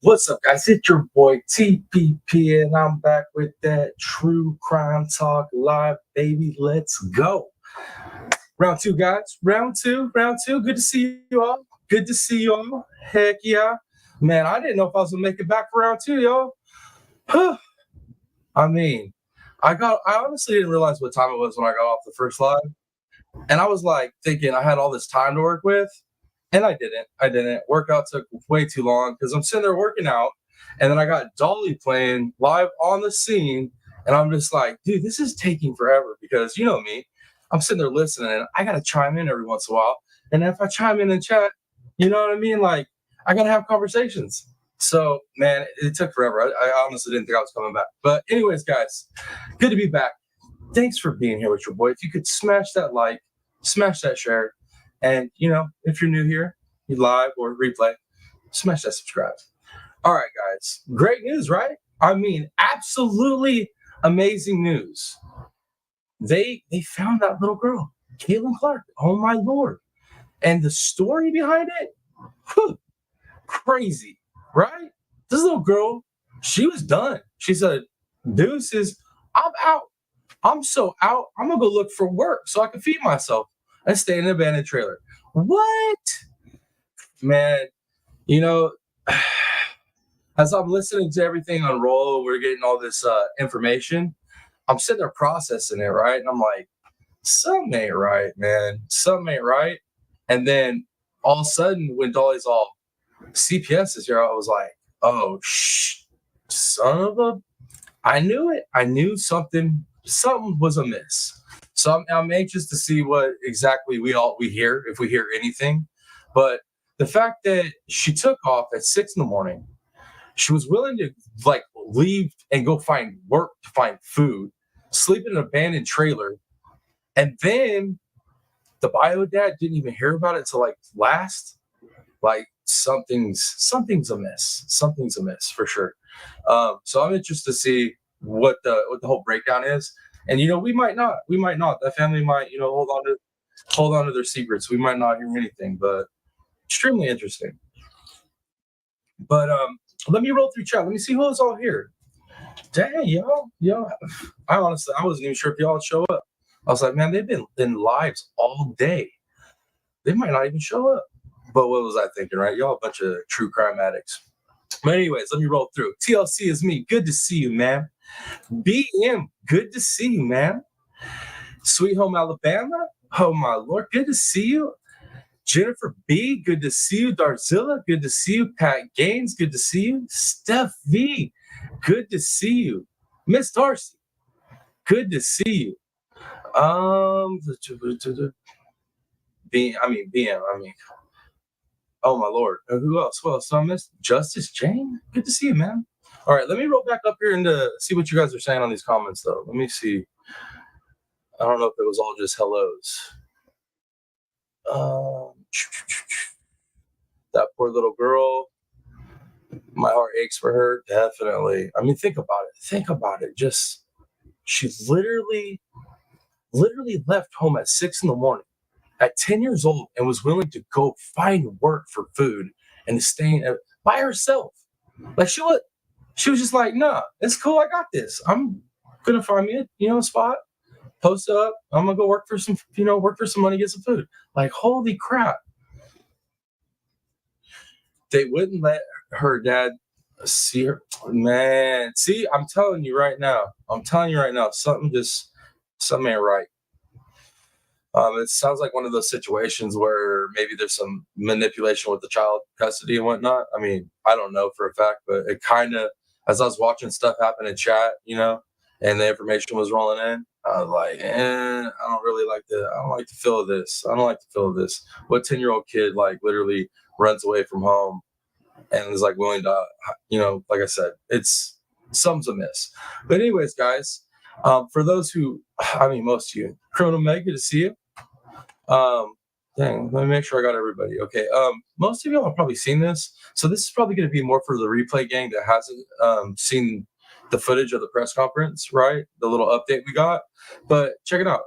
What's up, guys? It's your boy TPP, and I'm back with that True Crime Talk live, baby. Let's go. Round two, guys. Round two. Good to see you all. Good to see you all. Heck yeah. Man, I didn't know if I was going to make it back for round two, y'all. I mean, I honestly didn't realize what time it was when I got off the first live. And I was like thinking I had all this time to work with. And I didn't. Workout took way too long because I'm sitting there working out, and then I got Dolly playing live on the scene, and I'm just like, dude, this is taking forever because you know me. I'm sitting there listening, and I gotta chime in every once in a while. And if I chime in chat, you know what I mean? Like, I gotta have conversations. So, man, it took forever. I honestly didn't think I was coming back. But anyways, guys, good to be back. Thanks for being here with your boy. If you could smash that like, smash that share. And, you know, if you're new here, you live or replay, smash that subscribe. All right, guys. Great news, right? I mean, absolutely amazing news. They found that little girl, Caitlin Clark. Oh, my Lord. And the story behind it, crazy, right? This little girl, she was done. She said, deuces, I'm out. I'm so out. I'm going to go look for work so I can feed myself and stay in an abandoned trailer. What? Man, you know, as I'm listening to everything unroll, we're getting all this information. I'm sitting there processing it, right? And I'm like, something ain't right, man. Something ain't right. And then all of a sudden, when Dolly's all, CPS is here, I was like, oh, son of a, I knew it. I knew something was amiss. So I'm anxious to see what exactly we hear, if we hear anything. But the fact that she took off at 6 a.m, she was willing to like leave and go find work to find food, sleep in an abandoned trailer, and then the bio dad didn't even hear about it till like last. Like something's amiss. Something's amiss for sure. So I'm interested to see what the whole breakdown is. And you know, we might not. That family might, you know, hold on to their secrets. We might not hear anything, but extremely interesting. But let me roll through chat. Let me see who's all here. Dang, yo. I honestly, I wasn't even sure if y'all would show up. I was like, man, they've been in lives all day. They might not even show up. But what was I thinking, right? Y'all a bunch of true crime addicts. But anyways, let me roll through. TLC is me. Good to see you, man. BM, good to see you, man. Sweet Home Alabama. Oh my Lord, good to see you. Jennifer B, good to see you. Darzilla, good to see you. Pat Gaines, good to see you. Steph V, good to see you. Miss Darcy, good to see you. BM, oh my Lord, who else? Who else? So I missed Justice Jane. Good to see you, man. All right, let me roll back up here and see what you guys are saying on these comments, though. Let me see. I don't know if it was all just hellos. That poor little girl. My heart aches for her. Definitely. I mean, think about it. Just she literally left home at 6 a.m. at 10 years old and was willing to go find work for food and staying by herself. Like she was just like, nah, it's cool. I got this. I'm gonna find me a spot, post up. I'm gonna go work for some money, get some food. Like, holy crap. They wouldn't let her dad see her. Man, see, I'm telling you right now, something ain't right. It sounds like one of those situations where maybe there's some manipulation with the child custody and whatnot. I mean, I don't know for a fact, but it kind of, as I was watching stuff happen in chat, and the information was rolling in, I was like, I don't like the feel of this. What 10-year-old kid like literally runs away from home and is like willing to, like I said, it's something's amiss. But anyways, guys, for those who, most of you, Criminal Meg, good to see you. Dang, let me make sure I got everybody. Okay. Most of y'all have probably seen this. So this is probably going to be more for the replay gang that hasn't seen the footage of the press conference, right? The little update we got. But check it out.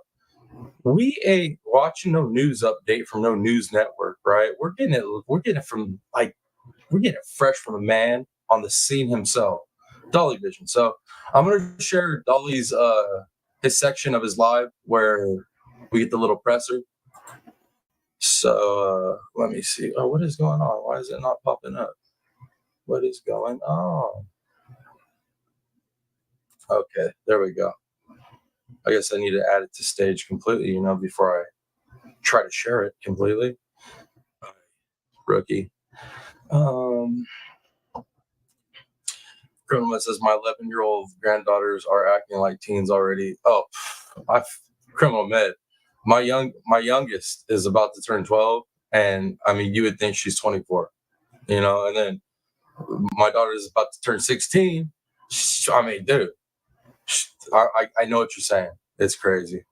We ain't watching no news update from no news network, right? We're getting it fresh from a man on the scene himself, Dolly Vision. So I'm gonna share Dolly's his section of his live where we get the little presser. So let me see. Oh, what is going on? Why is it not popping up? What is going on? Okay, there we go. I guess I need to add it to stage completely, you know, before I try to share it completely. Rookie. Criminal says my 11-year-old granddaughters are acting like teens already. Oh, criminal med. My youngest is about to turn 12, and I mean, you would think she's 24, you know. And then my daughter is about to turn 16. I mean, dude, I know what you're saying. It's crazy.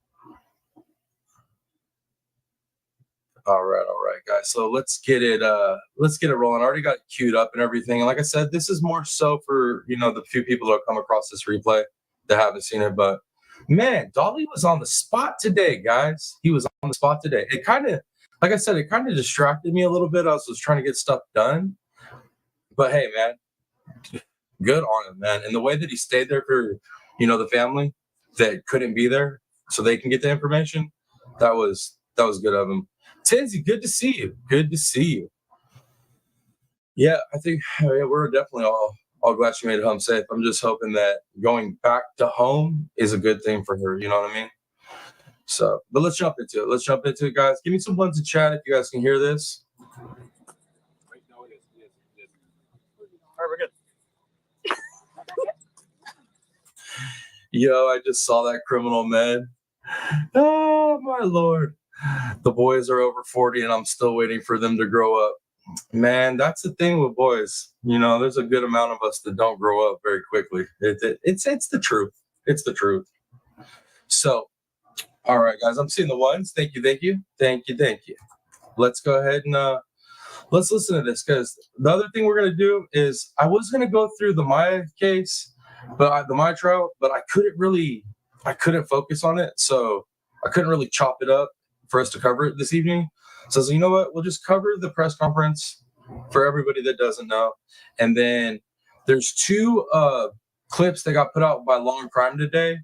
All right, guys. So let's get it rolling. I already got it queued up and everything. And like I said, this is more so for, you know, the few people that come across this replay that haven't seen it. But man, Dolly was on the spot today, guys. He was on the spot today. It kind of, like I said, it kind of distracted me a little bit. I was just trying to get stuff done. But hey, man, good on him, man. And the way that he stayed there for, you know, the family that couldn't be there so they can get the information, that was good of him. Tinsy, good to see you. Good to see you. Yeah, I think we're definitely all glad she made it home safe. I'm just hoping that going back to home is a good thing for her. You know what I mean? So, but let's jump into it. Let's jump into it, guys. Give me some ones to chat if you guys can hear this. All right, we're good. Yo, I just saw that criminal med. Oh my lord. The boys are over 40 and I'm still waiting for them to grow up. Man, that's the thing with boys. You know, there's a good amount of us that don't grow up very quickly. It's the truth. It's the truth. So, all right, guys, I'm seeing the ones. Thank you. Let's go ahead and let's listen to this, because the other thing we're gonna do is I was gonna go through the Maya case, but the Maya trial, but I couldn't focus on it, so I couldn't really chop it up for us to cover it this evening. So you know what? We'll just cover the press conference for everybody that doesn't know. And then there's two clips that got put out by Law and Crime today.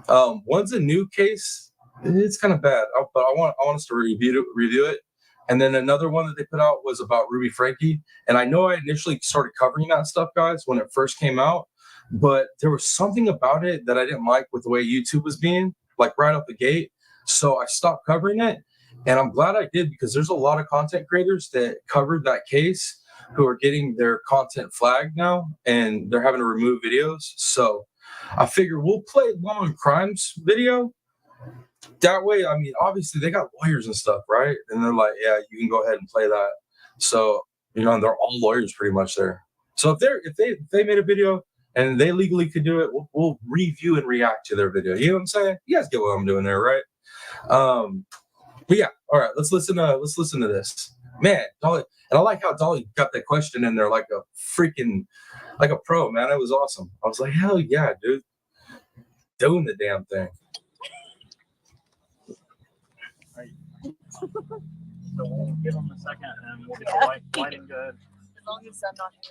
One's a new case. It's kind of bad, but I want us to review it. And then another one that they put out was about Ruby Frankie. And I know I initially started covering that stuff, guys, when it first came out. But there was something about it that I didn't like with the way YouTube was being, like right out the gate. So I stopped covering it. And I'm glad I did, because there's a lot of content creators that covered that case who are getting their content flagged now, and they're having to remove videos. So I figure we'll play Law and Crime's video. That way, I mean, obviously they got lawyers and stuff, right? And they're like, yeah, you can go ahead and play that. So, you know, they're all lawyers pretty much there. So if they made a video and they legally could do it, we'll review and react to their video. You know what I'm saying? You guys get what I'm doing there, right? But yeah, all right, let's listen to this. Man, Dolly, and I like how Dolly got that question in there like a pro, man. It was awesome. I was like, hell yeah, dude. Doing the damn thing. So we'll give them a second and we'll get the lighting good. As long as I'm not in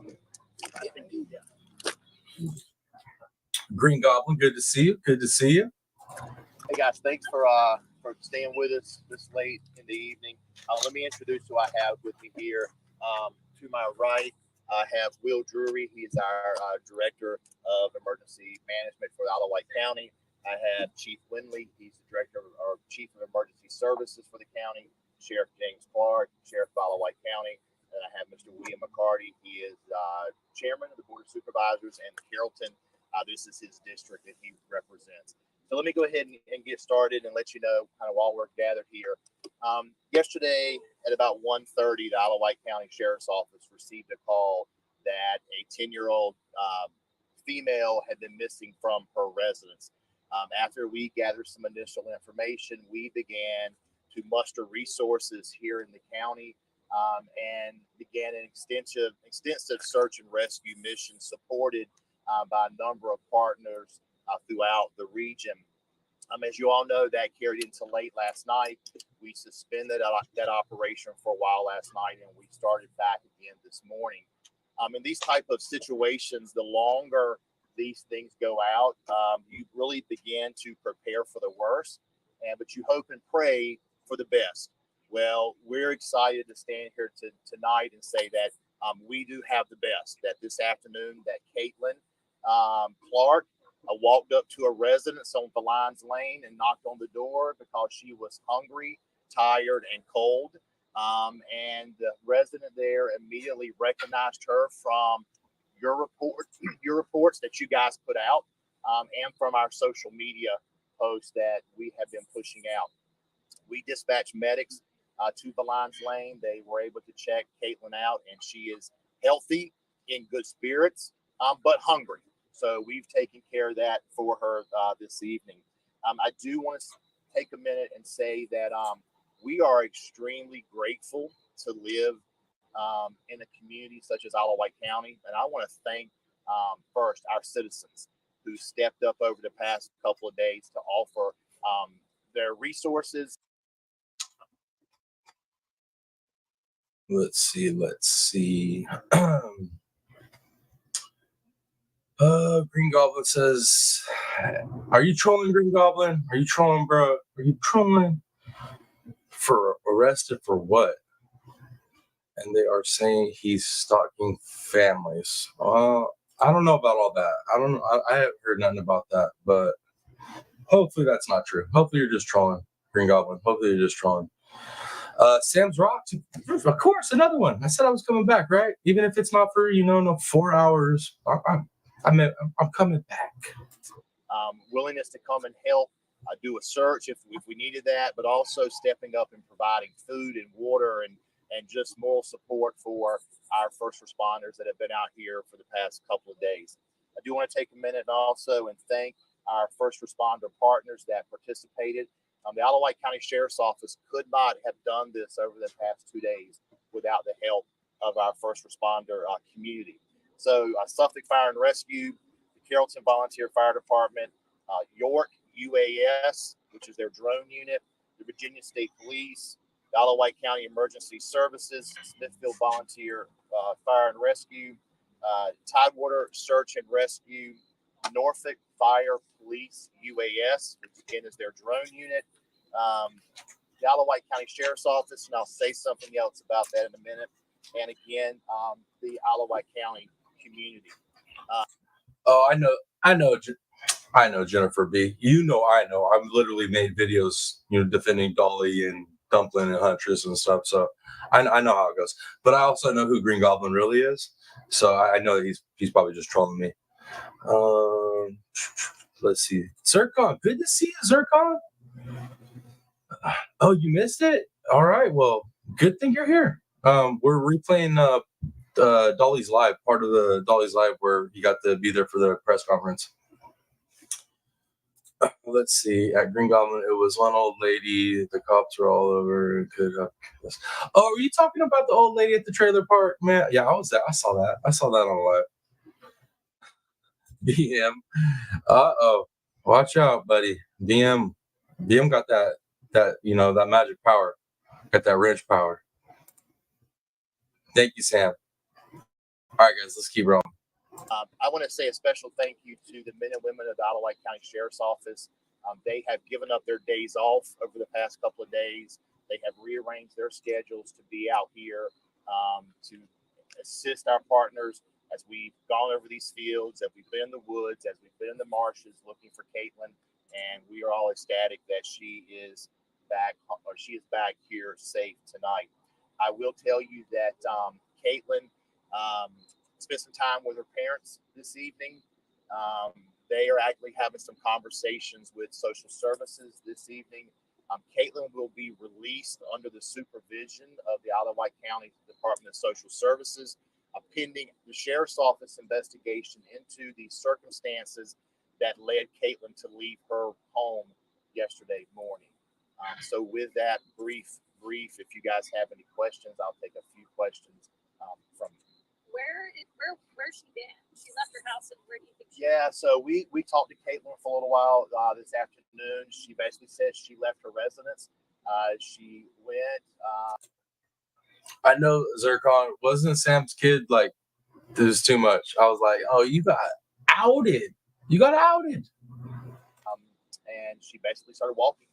your way. Green Goblin, good to see you. Good to see you. Hey guys, thanks for staying with us this late in the evening. Let me introduce who I have with me here. To my right, I have Will Drury. He's our Director of Emergency Management for Alawite County. I have Chief Lindley. He's the Director or Chief of Emergency Services for the county. Sheriff James Clark, Sheriff of Alawite County. And I have Mr. William McCarty. He is Chairman of the Board of Supervisors in Carrollton. This is his district that he represents. So let me go ahead and get started and let you know kind of while we're gathered here. Yesterday at about 1:30, the Alawite County Sheriff's Office received a call that a 10-year-old female had been missing from her residence. After we gathered some initial information, we began to muster resources here in the county and began an extensive search and rescue mission supported by a number of partners throughout the region. As you all know, that carried into late last night. We suspended that operation for a while last night, and we started back again this morning. In these type of situations, the longer these things go out, you really begin to prepare for the worst, but you hope and pray for the best. Well, we're excited to stand here tonight and say that we do have the best. That this afternoon, that Caitlin Clark walked up to a residence on Valines Lane and knocked on the door because she was hungry, tired, and cold. And the resident there immediately recognized her from your reports that you guys put out, and from our social media posts that we have been pushing out. We dispatched medics to Valines Lane. They were able to check Caitlin out, and she is healthy, in good spirits, but hungry. So we've taken care of that for her this evening. I do want to take a minute and say that we are extremely grateful to live in a community such as Isle of Wight County. And I want to thank first our citizens who stepped up over the past couple of days to offer their resources. Let's see. Green Goblin says, "Are you trolling, Green Goblin? Are you trolling, bro? Are you trolling? For arrested for what?" And they are saying he's stalking families. I don't know about all that. I don't know. I haven't heard nothing about that, but hopefully that's not true. Hopefully you're just trolling, Green Goblin. Hopefully you're just trolling. Sam's Rocks, of course, another one. I said I was coming back, right? Even if it's not for, no 4 hours. I'm coming back. Willingness to come and help, do a search if we needed that, but also stepping up and providing food and water and just moral support for our first responders that have been out here for the past couple of days. I do want to take a minute also and thank our first responder partners that participated. The Isle of Wight County Sheriff's Office could not have done this over the past 2 days without the help of our first responder community. So Suffolk Fire and Rescue, the Carrollton Volunteer Fire Department, York UAS, which is their drone unit, the Virginia State Police, the Isle of Wight County Emergency Services, Smithfield Volunteer Fire and Rescue, Tidewater Search and Rescue, Norfolk Fire Police UAS, which again is their drone unit, the Isle of Wight County Sheriff's Office, and I'll say something else about that in a minute, and again, the Isle of Wight County community. I know, Jennifer B. I know. I've literally made videos, defending Dolly and Dumpling and Huntress and stuff. So I know how it goes. But I also know who Green Goblin really is. So I know he's probably just trolling me. Let's see. Zircon, good to see you, Zircon. Oh, you missed it? All right. Well, good thing you're here. We're replaying Dolly's Live, part of the Dolly's Live where you got to be there for the press conference. Let's see. At Green Goblin, it was one old lady. The cops were all over. Oh, are you talking about the old lady at the trailer park, man? Yeah, I was there. I saw that. On live. BM. Uh-oh. Watch out, buddy. BM got that that magic power. Got that wrench power. Thank you, Sam. All right, guys, let's keep rolling. I want to say a special thank you to the men and women of the Isle of Wight County Sheriff's Office. They have given up their days off over the past couple of days. They have rearranged their schedules to be out here to assist our partners as we've gone over these fields, as we've been in the woods, as we've been in the marshes looking for Caitlin, and we are all ecstatic that she is back here safe tonight. I will tell you that Caitlin spent some time with her parents this evening. They are actually having some conversations with social services this evening. Caitlin will be released under the supervision of the Isle of Wight County Department of Social Services, pending the Sheriff's Office investigation into the circumstances that led Caitlin to leave her home yesterday morning. So with that brief, if you guys have any questions, I'll take a few questions from you. Where's she been? She left her house, and where do you think she Yeah, so we talked to Caitlin for a little while this afternoon. She basically said she left her residence. She went. I know, Zircon, wasn't Sam's kid like It was too much. I was like, oh, you got outed. You got outed. And she basically started walking.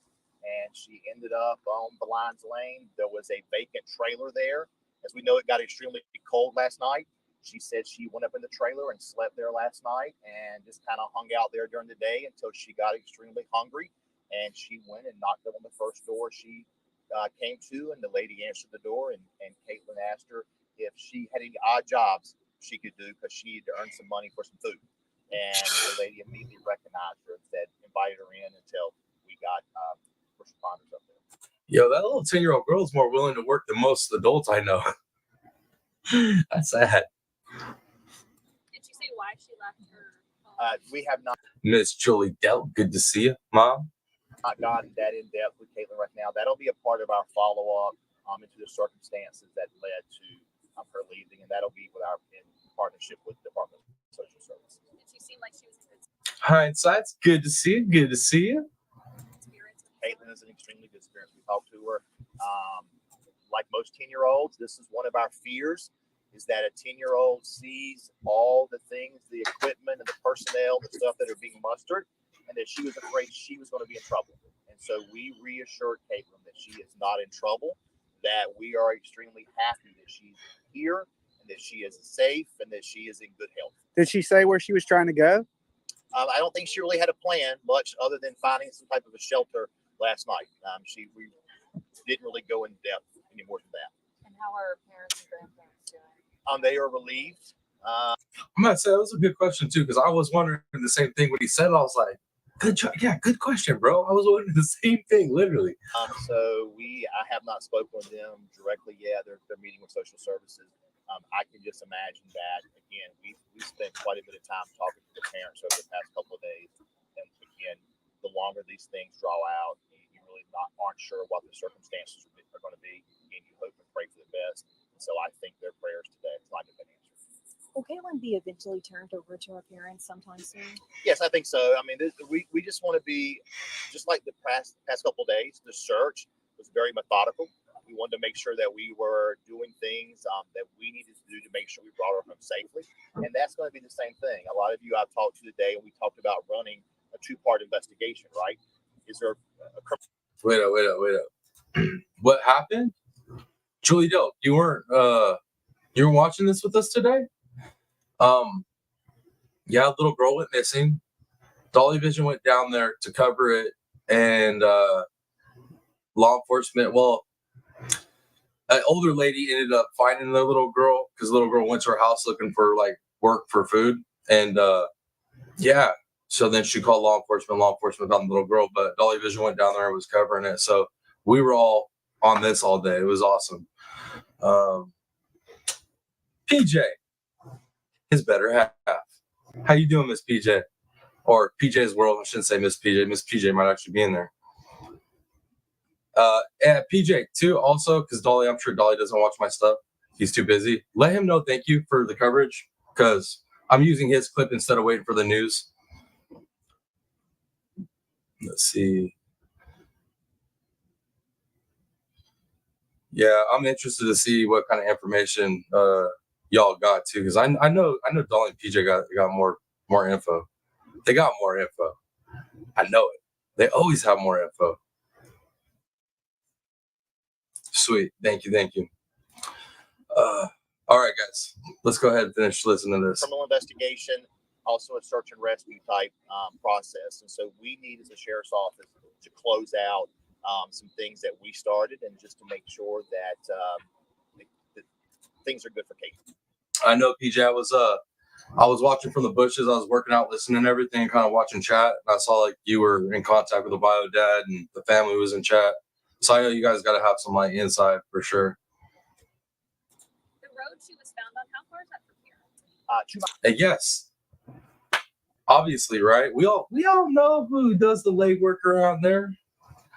And she ended up on the Lions Lane. There was a vacant trailer there. As we know, it got extremely cold last night. She said she went up in the trailer and slept there last night and just kind of hung out there during the day until she got extremely hungry. And she went and knocked on the first door she came to, and the lady answered the door. And Caitlin asked her if she had any odd jobs she could do because she had to earn some money for some food. And the lady immediately recognized her and said, invited her in until we got first responders up there. Yo, that little 10-year-old girl is more willing to work than most adults I know. That's sad. Did she say why she left her home? We have not Miss Julie Dell, good to see you, Mom. gotten that in depth with Caitlin right now. That'll be a part of our follow up into the circumstances that led to her leaving, and that'll be with our in partnership with the Department of Social Services. Did she seem like she was in good Hindsight's good to see you. Good to see you. spirits? Caitlin is an extremely good spirit. We talked to her. Like most 10-year-olds, this is one of our fears, is that a 10-year-old sees all the things, the equipment and the personnel, the stuff that are being mustered, and that she was afraid she was going to be in trouble. And so we reassured Caitlin that she is not in trouble, that we are extremely happy that she's here and that she is safe and that she is in good health. Did she say where she was trying to go? I don't think she really had a plan much other than finding some type of a shelter last night. We didn't really go in depth any more than that. And how are her parents and grandparents doing? They are relieved. I'm gonna say that was a good question too, because I was wondering the same thing when he said. I was like, good job. Yeah, good question, bro. I was wondering the same thing, literally. So I have not spoken with them directly yet. They're meeting with social services. I can just imagine that. Again, we spent quite a bit of time talking to the parents over the past couple of days. And again, the longer these things draw out, you really aren't sure what the circumstances are going to be. Again, you hope and pray for the best. And so I think their prayers today is not going to be answered. Will Caitlin be eventually turned over to her parents sometime soon? Yes, I think so. I mean, we just want to be, just like the past couple of days, the search was very methodical. We wanted to make sure that we were doing things that we needed to do to make sure we brought her home safely. And that's going to be the same thing. A lot of you I've talked to today, and we talked about running a two-part investigation, right? Is there a criminal? Wait up. What happened? Julie Dell, you weren't watching this with us today? Yeah, a little girl went missing. Dolly Vision went down there to cover it, and law enforcement, an older lady ended up finding the little girl because the little girl went to her house looking for like work for food. And yeah, so then she called law enforcement. Law enforcement found the little girl, but Dolly Vision went down there and was covering it. So we were all on this all day. It was awesome. PJ, his better half. How you doing, Miss PJ? Or PJ's World. I shouldn't say Miss PJ. Miss PJ might actually be in there. And PJ too, also, because Dolly, I'm sure Dolly doesn't watch my stuff. He's too busy. Let him know thank you for the coverage, because I'm using his clip instead of waiting for the news. Let's see. Yeah, I'm interested to see what kind of information y'all got too, because I know Dolly and PJ got more info. They got more info. I know it. They always have more info. Sweet. Thank you. All right, guys. Let's go ahead and finish listening to this. Criminal investigation, also a search and rescue type process. And so we need, as a sheriff's office, to close out some things that we started, and just to make sure that things are good for Kate. I know, PJ, I was watching from the bushes. I was working out, listening to everything, kind of watching chat. And I saw like you were in contact with the bio dad and the family was in chat. So I know you guys got to have some like insight for sure. The road she was found on, how far is that from here? 2 miles. And yes, obviously, right? We all know who does the legwork around there.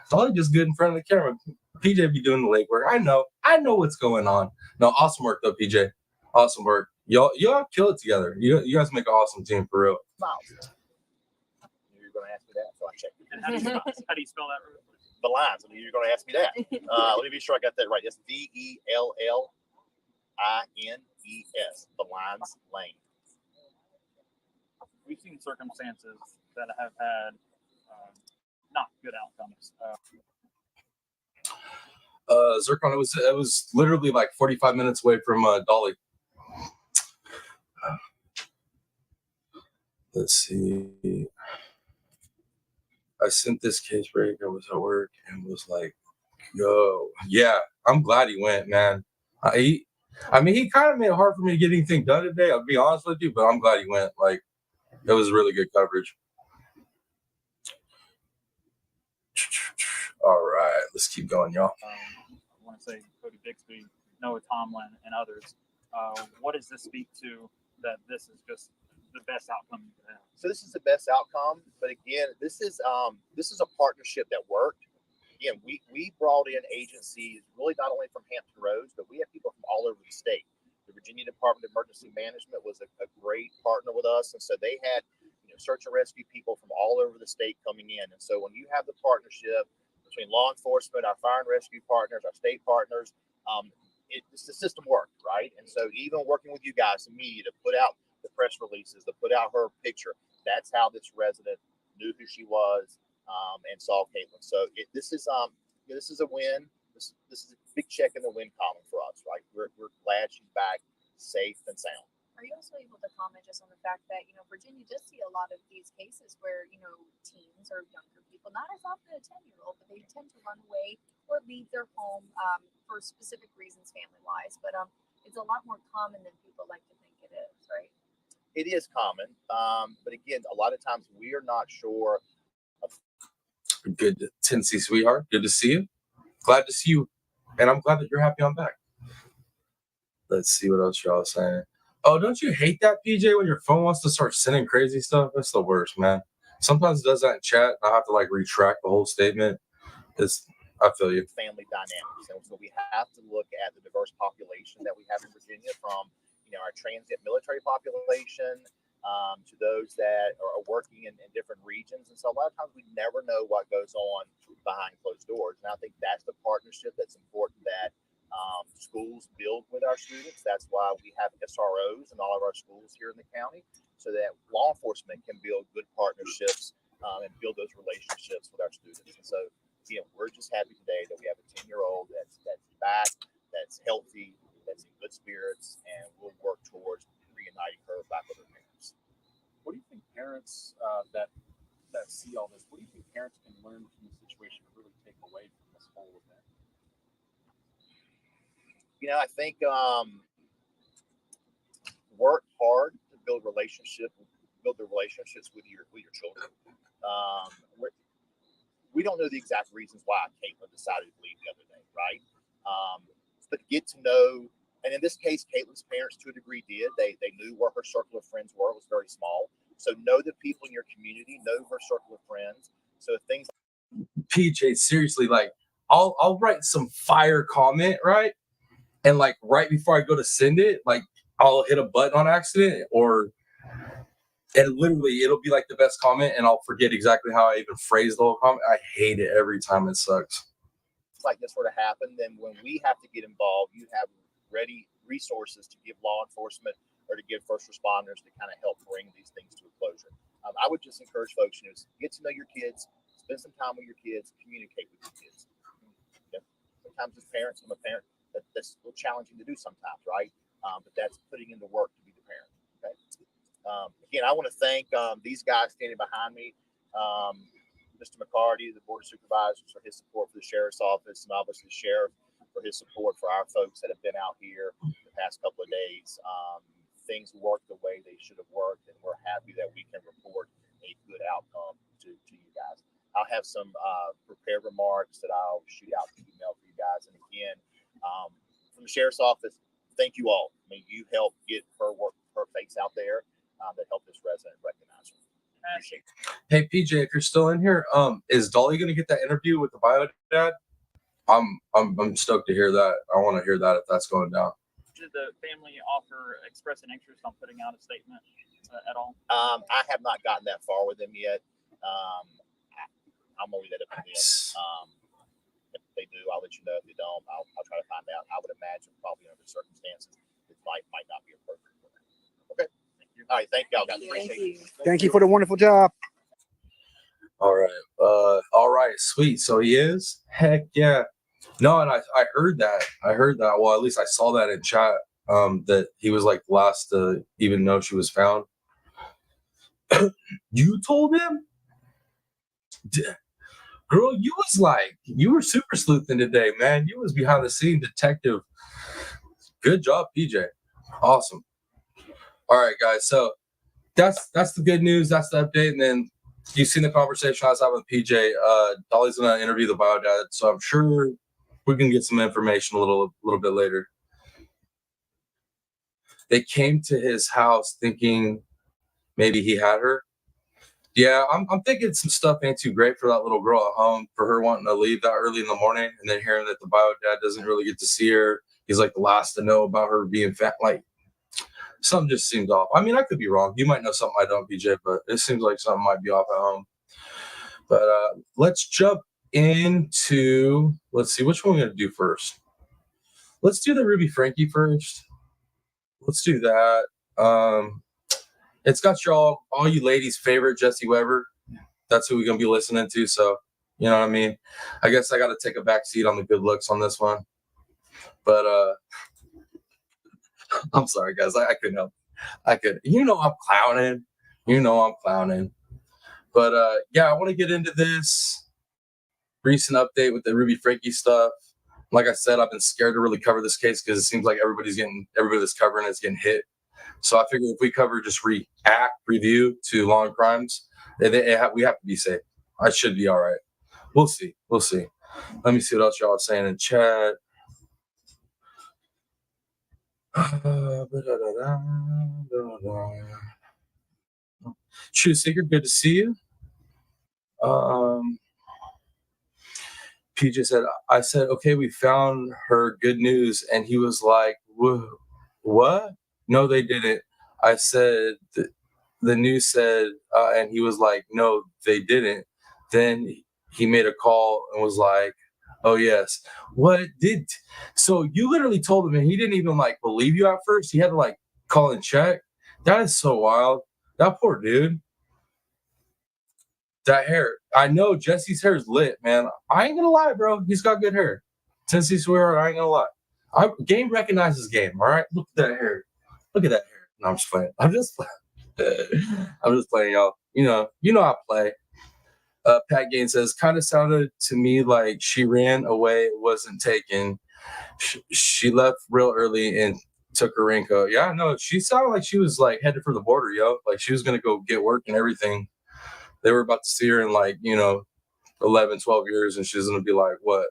It's all just good in front of the camera. PJ be doing the legwork. I know what's going on. No, awesome work though, PJ. Awesome work. Y'all kill it together. You guys make an awesome team for real. Miles. You're going to ask me that, so I checked. And how do you spell that? The lines. I mean, you're going to ask me that. Let me be sure I got that right. It's E-S, the Lions Lane. We've seen circumstances that have had not good outcomes. Zircon, it was literally like 45 minutes away from Dolly. Let's see. I sent this case break. I was at work and was like, yo, yeah, I'm glad he went, man. He kind of made it hard for me to get anything done today. I'll be honest with you, but I'm glad he went. Like, it was really good coverage. All right, let's keep going, y'all. I want to say Cody Bixby, Noah Tomlin, and others. What does this speak to that this is just the best outcome you can have? So this is the best outcome, but again, this is a partnership that worked. Again, we brought in agencies really not only from Hampton Roads, but we have people from all over the state. The Virginia Department of Emergency Management was a great partner with us, and so they had search and rescue people from all over the state coming in. And so when you have the partnership between law enforcement, our fire and rescue partners, our state partners, the system worked, right? And so even working with you guys, the media, to put out the press releases, to put out her picture, that's how this resident knew who she was and saw Caitlin. So this is a win. This is a big check in the win column for us, right? We're glad she's back safe and sound. Are you also able to comment just on the fact that, Virginia does see a lot of these cases where, teens or younger people, not as often a 10-year-old, but they tend to run away or leave their home for specific reasons family-wise. But it's a lot more common than people like to think it is, right? It is common. But again, a lot of times we are not sure. Good Tennessee sweetheart. Good to see you. Glad to see you. And I'm glad that you're happy I'm back. Let's see what else y'all saying. Oh, don't you hate that, PJ, when your phone wants to start sending crazy stuff? That's the worst, man. Sometimes it does that in chat. I have to retract the whole statement. I feel you. Family dynamics. And so we have to look at the diverse population that we have in Virginia, from our transient military population to those that are working in different regions. And so a lot of times we never know what goes on behind closed doors. And I think that's the partnership that's important that schools build with our students. That's why we have SROs in all of our schools here in the county, so that law enforcement can build good partnerships and build those relationships with our students. And so, we're just happy today that we have a 10-year-old that's back, that's healthy, that's in good spirits, and we'll work towards reuniting her back with her parents. What do you think parents that see all this, what do you think parents can learn from the situation to really take away from this whole event? I think work hard to build the relationships with your children. We don't know the exact reasons why Caitlin decided to leave the other day, right? But get to know, and in this case, Caitlin's parents to a degree did. They knew where her circle of friends were. It was very small. So know the people in your community, know her circle of friends. So things PJ, seriously, I'll write some fire comment, right? And right before I go to send it, I'll hit a button on accident, and literally it'll be the best comment, and I'll forget exactly how I even phrased the whole comment. I hate it every time. It sucks. like this were to happen, then when we have to get involved, you have ready resources to give law enforcement or to give first responders to kind of help bring these things to a closure. I would just encourage folks, get to know your kids, spend some time with your kids, communicate with your kids. Sometimes as parents, I'm a parent, that's a little challenging to do sometimes, right? But that's putting in the work to be the parent. Okay. Again, I want to thank these guys standing behind me, Mr. McCarty, the Board of Supervisors, for his support for the Sheriff's Office, and obviously the Sheriff for his support for our folks that have been out here the past couple of days. Things worked the way they should have worked, and we're happy that we can report a good outcome to you guys. I'll have some prepared remarks that I'll shoot out to email for you guys. And again, from the Sheriff's Office, thank you all. I mean, you helped get her face out there that helped this resident recognize her. Appreciate it. Hey PJ, if you're still in here, is Dolly gonna get that interview with the bio dad? I'm stoked to hear that. I want to hear that if that's going down. Did the family express an interest on putting out a statement at all? I have not gotten that far with them yet. I'm gonna leave that up to them. If they do, I'll let you know. If they don't, I'll try to find out. I would imagine probably under the circumstances that might not be appropriate for that. Okay. Thank you. All right. Thank y'all, guys. Thank you. Thank you for the wonderful job. All right, sweet. So he is? Heck yeah. No, and I heard that. Well, at least I saw that in chat. That he was like last to even know she was found. You told him? Girl, you were super sleuthing today, man. You was behind the scene detective. Good job, PJ. Awesome. All right, guys. So that's the good news. That's the update. And then you've seen the conversation I was having with PJ. Dolly's gonna interview the bio dad, so I'm sure we can get some information a little bit later. They came to his house thinking maybe he had her. Yeah, I'm thinking some stuff ain't too great for that little girl at home, for her wanting to leave that early in the morning and then hearing that the bio dad doesn't really get to see her. He's like the last to know about her being fat. Like, something just seems off. I mean, I could be wrong. You might know something I don't, BJ, but it seems like something might be off at home. But let's jump into, let's see, which one we're going to do first. Let's do the Ruby Frankie first. Let's do that. It's got all you ladies' favorite Jesse Weber. That's who we're going to be listening to. So, you know what I mean? I guess I got to take a back seat on the good looks on this one. But I'm sorry, guys. I couldn't help. I'm clowning. I'm clowning. But yeah, I want to get into this recent update with the Ruby Frankie stuff. Like I said, I've been scared to really cover this case because it seems like everybody that's covering it's getting hit. So I figure if we cover just review to long crimes, we have to be safe. I should be all right. We'll see. Let me see what else y'all are saying in chat. True Seeker, good to see you. PJ said, I said, okay, we found her, good news. And he was like, what? No, they didn't. I said, the news said, and he was like, no, they didn't. Then he made a call and was like, oh, yes. So you literally told him and he didn't even like believe you at first. He had to like call and check. That is so wild. That poor dude. That hair. I know Jesse's hair is lit, man. I ain't gonna lie, bro. He's got good hair. Since he's swear, I ain't gonna lie. Game recognizes game, all right? Look at that hair. Look at that hair. No, I'm just playing. I'm just playing, y'all. You know I play. Pat Gaines says, kind of sounded to me like she ran away, wasn't taken. She left real early and took her raincoat. Yeah, no, she sounded like she was like headed for the border, yo. Like she was gonna go get work and everything. They were about to see her in like, 11, 12 years, and she's gonna be like, what?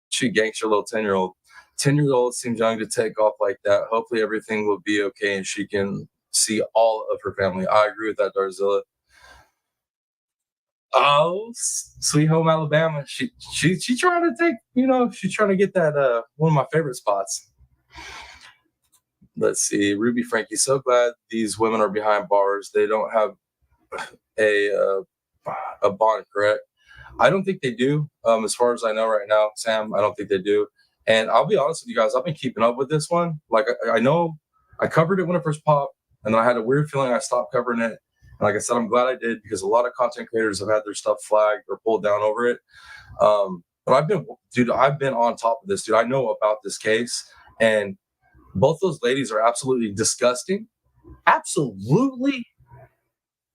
She gangster little 10-year-old. 10-year-old seems young to take off like that. Hopefully everything will be okay and she can see all of her family. I agree with that, Darzilla. Oh, Sweet Home Alabama. She trying to take, she's trying to get that one of my favorite spots. Let's see. Ruby Frankie, so glad these women are behind bars. They don't have a bond, correct? I don't think they do. As far as I know right now, Sam, I don't think they do. And I'll be honest with you guys, I've been keeping up with this one. Like I know I covered it when it first popped, and then I had a weird feeling I stopped covering it. And like I said, I'm glad I did because a lot of content creators have had their stuff flagged or pulled down over it. But I've been on top of this, dude. I know about this case, and both those ladies are absolutely disgusting, absolutely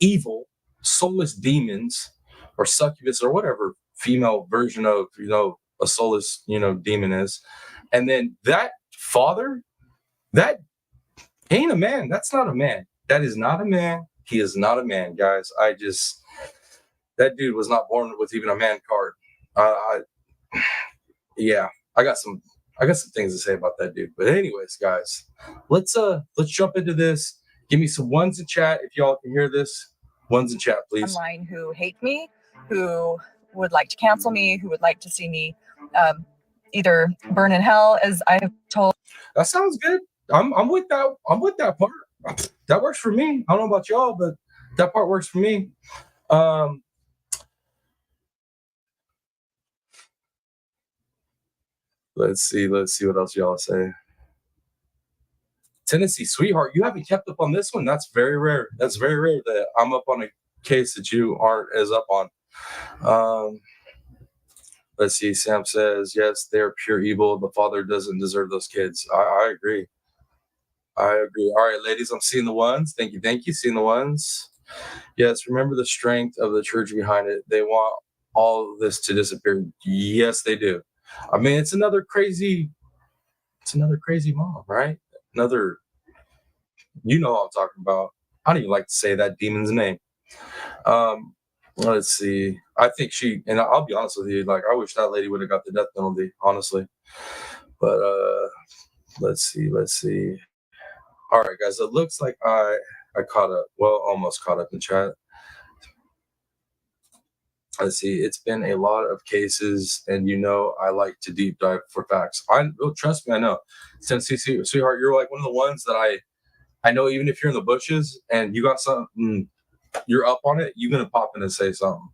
evil, soulless demons or succubus or whatever female version of, a soulless, demon is. And then that father, that ain't a man. That's not a man. That is not a man. He is not a man, guys. That dude was not born with even a man card. Yeah, I got some things to say about that dude. But anyways, guys, let's jump into this. Give me some ones in chat if y'all can hear this. Ones in chat, please. Online who hate me, who would like to cancel me, who would like to see me either burn in hell, as I have told. That sounds good. I'm with that. I'm with that part. That works for me. I don't know about y'all, but that part works for me. Let's see what else y'all say. Tennessee sweetheart, you haven't kept up on this one. That's very rare. That's very rare that I'm up on a case that you aren't as up on. Let's see. Sam says, yes, they're pure evil. The father doesn't deserve those kids. I agree. I agree. All right, ladies, I'm seeing the ones. Thank you. Thank you. Seeing the ones. Yes, remember the strength of the church behind it. They want all of this to disappear. Yes, they do. I mean, it's another crazy mom, right? Another, you know what I'm talking about. I don't even like to say that demon's name. Let's see. I think and I'll be honest with you, like, I wish that lady would have got the death penalty, honestly. But let's see. All right, guys, it looks like I caught up. Well, almost caught up in chat. Let's see. It's been a lot of cases, and I like to deep dive for facts. Trust me, I know. Tennessee sweetheart, you're like one of the ones that I know. Even if you're in the bushes and you got something, you're up on it, you're gonna pop in and say something.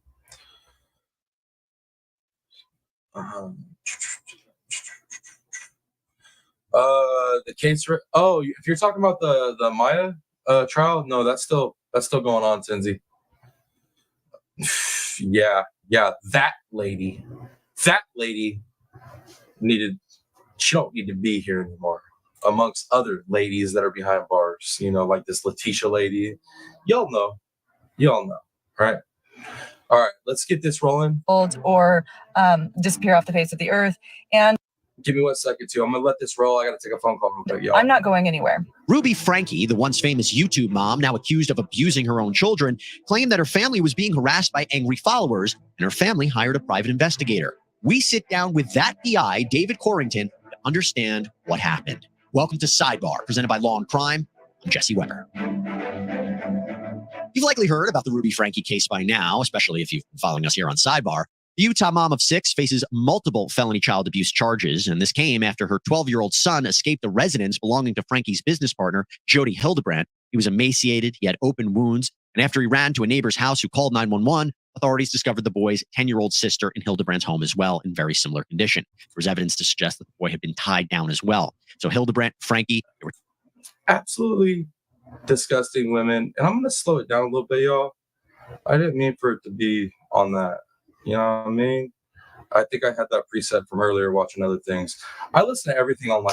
The case. If you're talking about the Maya trial, no, that's still going on, Tenzi. Yeah, that lady she don't need to be here anymore, amongst other ladies that are behind bars, like this Letitia lady. Y'all know, right? All right, let's get this rolling. Or disappear off the face of the earth. And give me 1 second, too. I'm going to let this roll. I got to take a phone call real quick, y'all. I'm not going anywhere. Ruby Franke, the once famous YouTube mom, now accused of abusing her own children, claimed that her family was being harassed by angry followers, and her family hired a private investigator. We sit down with that PI, David Corrington, to understand what happened. Welcome to Sidebar, presented by Law and Crime. I'm Jesse Weber. You've likely heard about the Ruby Franke case by now, especially if you've been following us here on Sidebar. The Utah mom of 6 faces multiple felony child abuse charges, and this came after her 12-year-old son escaped the residence belonging to Franke's business partner, Jody Hildebrandt. He was emaciated, he had open wounds, and after he ran to a neighbor's house who called 911, authorities discovered the boy's 10-year-old sister in Hildebrandt's home as well in very similar condition. There was evidence to suggest that the boy had been tied down as well. So Hildebrandt, Franke, they were absolutely disgusting women. And I'm going to slow it down a little bit, y'all. I didn't mean for it to be on that. You know what I mean? I think I had that preset from earlier watching other things. I listen to everything on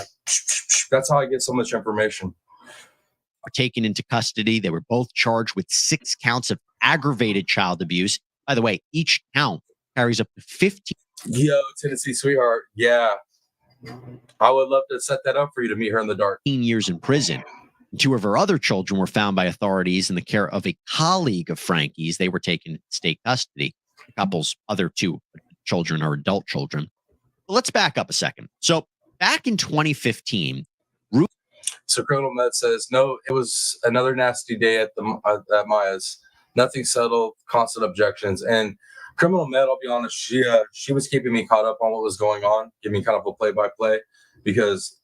that's how I get so much information. Are taken into custody. They were both charged with 6 counts of aggravated child abuse. By the way, each count carries up to 15. Yo, Tennessee sweetheart. Yeah. I would love to set that up for you to meet her in the dark. 15 years in prison. 2 of her other children were found by authorities in the care of a colleague of Franke's. They were taken into state custody. The couple's other 2 children are adult children. But let's back up a second. So back in 2015, So Criminal Med says, no, it was another nasty day at Maya's. Nothing settled, constant objections. And Criminal Med, I'll be honest, she was keeping me caught up on what was going on, giving me kind of a play-by-play because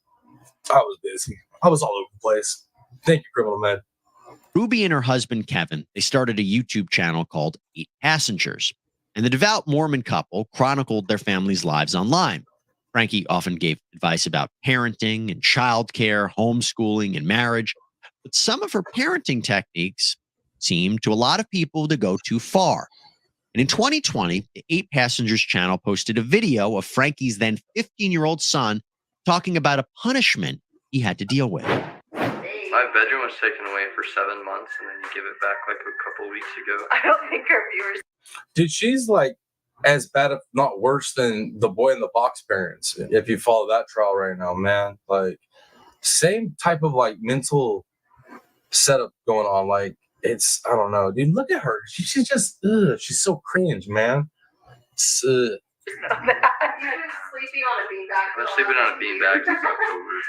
I was busy. I was all over the place. Thank you, Criminal Med. Ruby and her husband, Kevin, they started a YouTube channel called 8 Passengers. And the devout Mormon couple chronicled their family's lives online. Franke often gave advice about parenting and childcare, homeschooling, and marriage. But some of her parenting techniques seemed to a lot of people to go too far. And in 2020, the 8 Passengers channel posted a video of Franke's then 15-year-old son talking about a punishment he had to deal with. My bedroom was taken away for 7 months, and then you give it back like a couple weeks ago. I don't think our viewers. Dude, she's like as bad, if not worse, than the boy in the box parents. If you follow that trial right now, man, like same type of like mental setup going on. Like it's, I don't know, dude. Look at her. She's just, she's so cringe, man. Sleeping on a beanbag. I was sleeping on a beanbag since October.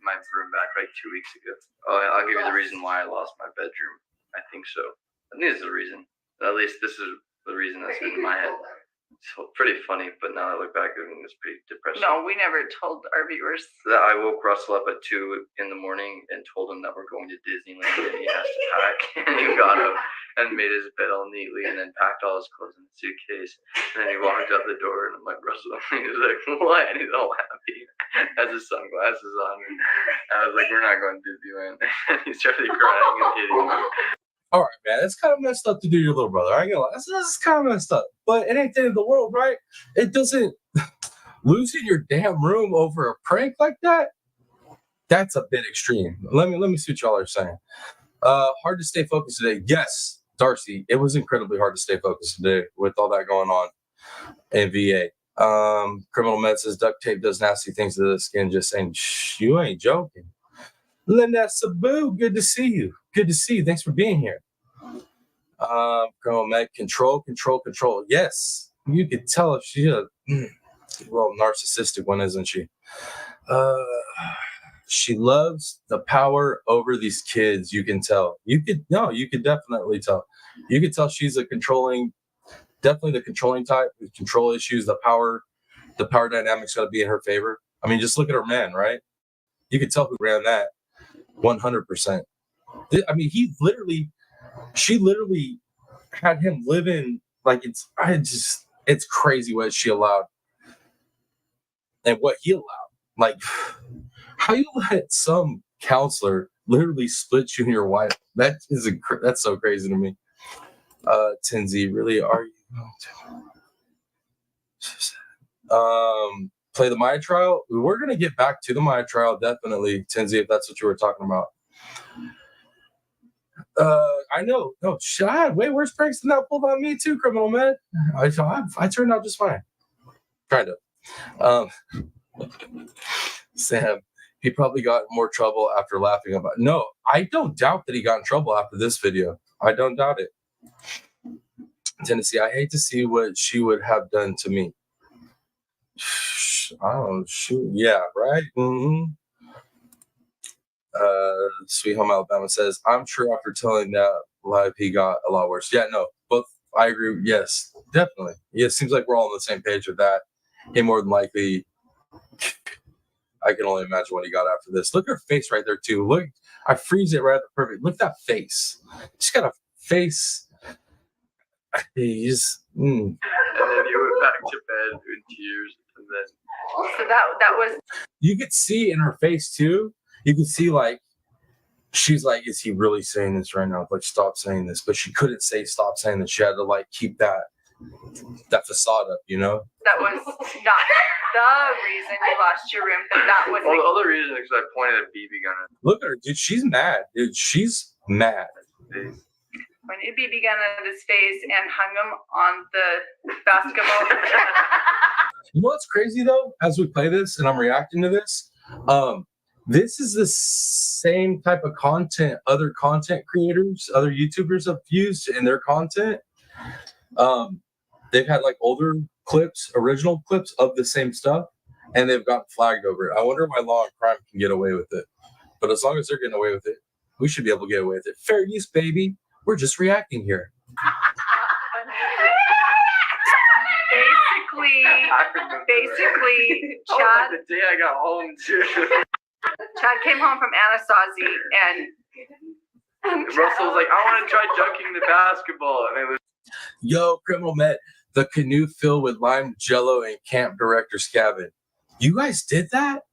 My room back like 2 weeks ago. Oh, I'll give you the reason why I lost my bedroom. I think so. I think this is the reason. At least this is the reason that's in my head. So pretty funny, but now I look back at it, it's pretty depressing. No, we never told our viewers. That I woke Russell up at 2 in the morning and told him that we're going to Disneyland and he has to pack. And he got up and made his bed all neatly and then packed all his clothes in the suitcase. And then he walked out the door and I'm like, Russell, and he's like, what? And he's all happy, has his sunglasses on. And I was like, we're not going to Disneyland. And he started crying and hitting me. All right, man, it's kind of messed up to do your little brother. I ain't gonna lie. This is kind of messed up, but it ain't the end of the world, right? It doesn't losing your damn room over a prank like that. That's a bit extreme. Let me see what y'all are saying. Hard to stay focused today. Yes, Darcy, it was incredibly hard to stay focused today with all that going on in VA. Criminal Med says duct tape does nasty things to the skin. Just saying, shh, you ain't joking. Linda Sabu, good to see you. Good to see you. Thanks for being here. Criminal Med, control. Yes, you could tell if she's a narcissistic one, isn't she? She loves the power over these kids. You can tell. You could definitely tell. You could tell she's definitely the controlling type with control issues. The power dynamic's got to be in her favor. I mean, just look at her man, right? You could tell who ran that 100%. I mean, she literally had him living like it's crazy what she allowed and what he allowed. Like, how you let some counselor literally split you and your wife? That's so crazy to me. Tinsy, really are you? Play the Maya trial. We're gonna get back to the Maya trial, definitely, Tinsy, if that's what you were talking about. I know. No, I had way worse pranks than that pulled on me too, Criminal Med. I turned out just fine. Kind of. Sam, he probably got in more trouble after laughing about it. No, I don't doubt that he got in trouble after this video. I don't doubt it. Tennessee, I hate to see what she would have done to me. I don't shoot. Yeah, right. Mm-hmm. Sweet Home Alabama says, I'm sure after telling that live, he got a lot worse. Yeah, no, both. I agree. Yes, definitely. Yeah, it seems like we're all on the same page with that. He more than likely. I can only imagine what he got after this. Look at her face right there too. Look, I freeze it right at the perfect. Look at that face. She's got a face. He's. And then he went back to bed in tears, and then. So that was. You could see in her face too. You can see like she's like, is he really saying this right now? Like, stop saying this. But she couldn't say stop saying this. She had to like keep that facade up, you know? That was not the reason you lost your room, but that was Well, the other reason is because I pointed a BB gun at. Look at her, dude. She's mad. Dude, she's mad. pointed a BB gun at his face and hung him on the basketball. You know what's crazy though? As we play this and I'm reacting to this, this is the same type of content other content creators, other YouTubers have used in their content. They've had like older clips, original clips of the same stuff, and they've gotten flagged over it. I wonder why law and crime can get away with it. But as long as they're getting away with it, we should be able to get away with it. Fair use, baby. We're just reacting here. Basically, Chad. The day I got home too. Chad came home from Anasazi and Russell was like, I want to try dunking the basketball. And it was. Yo, Criminal Met, the canoe filled with lime jello and camp director Scavin. You guys did that?